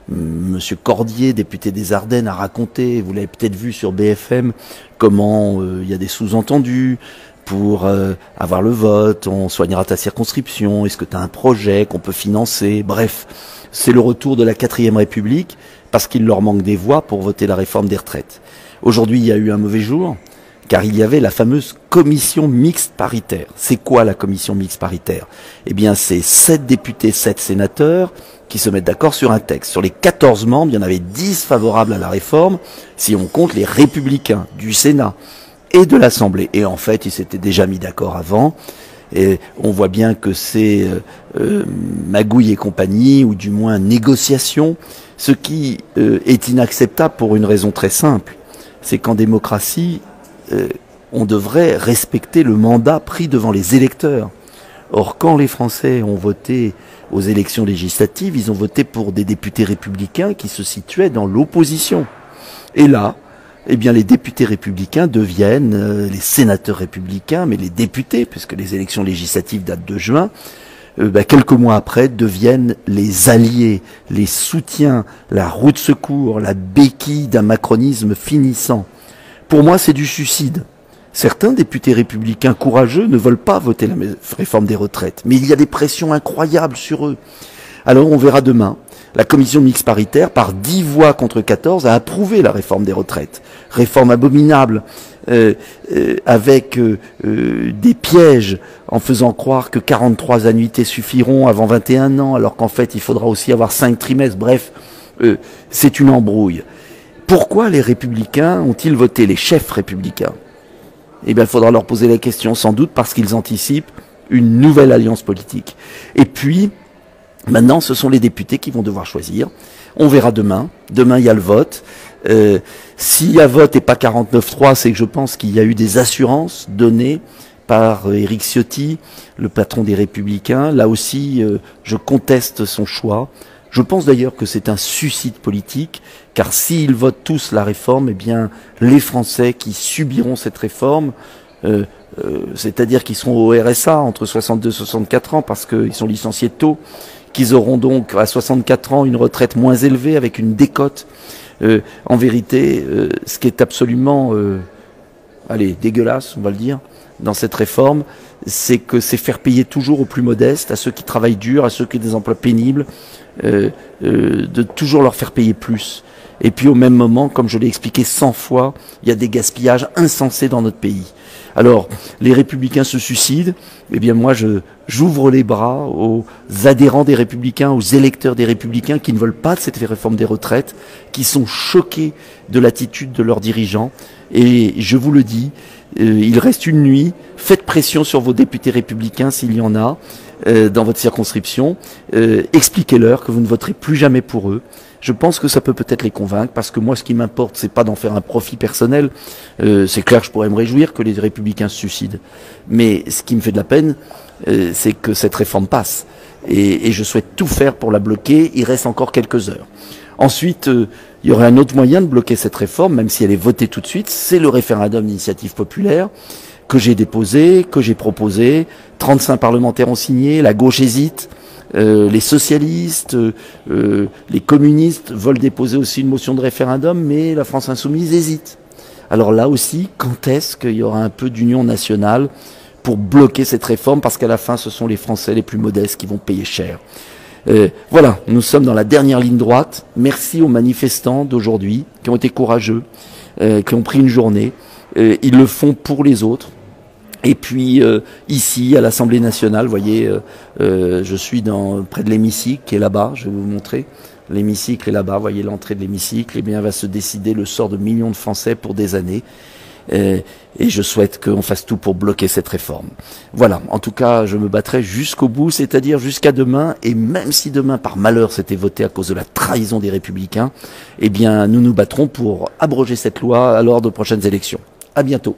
Monsieur Cordier, député des Ardennes, a raconté, vous l'avez peut-être vu sur BFM, comment il y a des sous-entendus pour avoir le vote, on soignera ta circonscription, est-ce que tu as un projet qu'on peut financer, bref, c'est le retour de la 4e République parce qu'il leur manque des voix pour voter la réforme des retraites. Aujourd'hui, il y a eu un mauvais jour, car il y avait la fameuse commission mixte paritaire. C'est quoi la commission mixte paritaire? Eh bien, c'est 7 députés, 7 sénateurs qui se mettent d'accord sur un texte. Sur les 14 membres, il y en avait 10 favorables à la réforme, si on compte les républicains du Sénat et de l'Assemblée. Et en fait, ils s'étaient déjà mis d'accord avant. Et on voit bien que c'est magouille et compagnie, ou du moins négociation, ce qui est inacceptable pour une raison très simple. C'est qu'en démocratie, on devrait respecter le mandat pris devant les électeurs. Or, quand les Français ont voté aux élections législatives, ils ont voté pour des députés républicains qui se situaient dans l'opposition. Et là, eh bien, les députés républicains deviennent les sénateurs républicains, mais les députés, puisque les élections législatives datent de juin, quelques mois après, deviennent les alliés, les soutiens, la roue de secours, la béquille d'un macronisme finissant. Pour moi, c'est du suicide. Certains députés républicains courageux ne veulent pas voter la réforme des retraites, mais il y a des pressions incroyables sur eux. Alors on verra demain. La commission mixte paritaire, par 10 voix contre 14, a approuvé la réforme des retraites. Réforme abominable, avec des pièges, en faisant croire que 43 annuités suffiront avant 21 ans, alors qu'en fait il faudra aussi avoir 5 trimestres. Bref, c'est une embrouille. Pourquoi les républicains ont-ils voté, les chefs républicains? Eh bien, il faudra leur poser la question, sans doute parce qu'ils anticipent une nouvelle alliance politique. Et puis, maintenant, ce sont les députés qui vont devoir choisir. On verra demain. Demain, il y a le vote. S'il y a vote et pas 49-3, c'est que je pense qu'il y a eu des assurances données par Éric Ciotti, le patron des Républicains. Là aussi, je conteste son choix. Je pense d'ailleurs que c'est un suicide politique, car s'ils votent tous la réforme, eh bien, les Français qui subiront cette réforme, c'est-à-dire qu'ils seront au RSA entre 62 et 64 ans parce qu'ils sont licenciés tôt, qu'ils auront donc à 64 ans une retraite moins élevée avec une décote. En vérité, ce qui est absolument dégueulasse, on va le dire, dans cette réforme, c'est que c'est faire payer toujours aux plus modestes, à ceux qui travaillent dur, à ceux qui ont des emplois pénibles, de toujours leur faire payer plus. Et puis au même moment, comme je l'ai expliqué 100 fois, il y a des gaspillages insensés dans notre pays. Alors, les Républicains se suicident, eh bien moi j'ouvre les bras aux adhérents des Républicains, aux électeurs des Républicains qui ne veulent pas de cette réforme des retraites, qui sont choqués de l'attitude de leurs dirigeants. Et je vous le dis, il reste une nuit, faites pression sur vos députés républicains s'il y en a dans votre circonscription, expliquez-leur que vous ne voterez plus jamais pour eux. Je pense que ça peut-être les convaincre, parce que moi, ce qui m'importe, c'est pas d'en faire un profit personnel. C'est clair que je pourrais me réjouir que les Républicains se suicident. Mais ce qui me fait de la peine, c'est que cette réforme passe. Et je souhaite tout faire pour la bloquer. Il reste encore quelques heures. Ensuite, il y aurait un autre moyen de bloquer cette réforme, même si elle est votée tout de suite, c'est le référendum d'initiative populaire que j'ai déposé, que j'ai proposé. 35 parlementaires ont signé, la gauche hésite. Les socialistes, les communistes veulent déposer aussi une motion de référendum, mais la France insoumise hésite. Alors là aussi, quand est-ce qu'il y aura un peu d'union nationale pour bloquer cette réforme, parce qu'à la fin, ce sont les Français les plus modestes qui vont payer cher. Voilà, nous sommes dans la dernière ligne droite. Merci aux manifestants d'aujourd'hui, qui ont été courageux, qui ont pris une journée. Ils le font pour les autres. Et puis ici, à l'Assemblée nationale, vous voyez, je suis près de l'hémicycle qui est là-bas, je vais vous montrer. L'hémicycle est là-bas, vous voyez l'entrée de l'hémicycle. Eh bien, va se décider le sort de millions de Français pour des années. Et je souhaite qu'on fasse tout pour bloquer cette réforme. Voilà, en tout cas, je me battrai jusqu'au bout, c'est-à-dire jusqu'à demain, et même si demain, par malheur, c'était voté à cause de la trahison des Républicains, eh bien, nous nous battrons pour abroger cette loi lors de prochaines élections. À bientôt.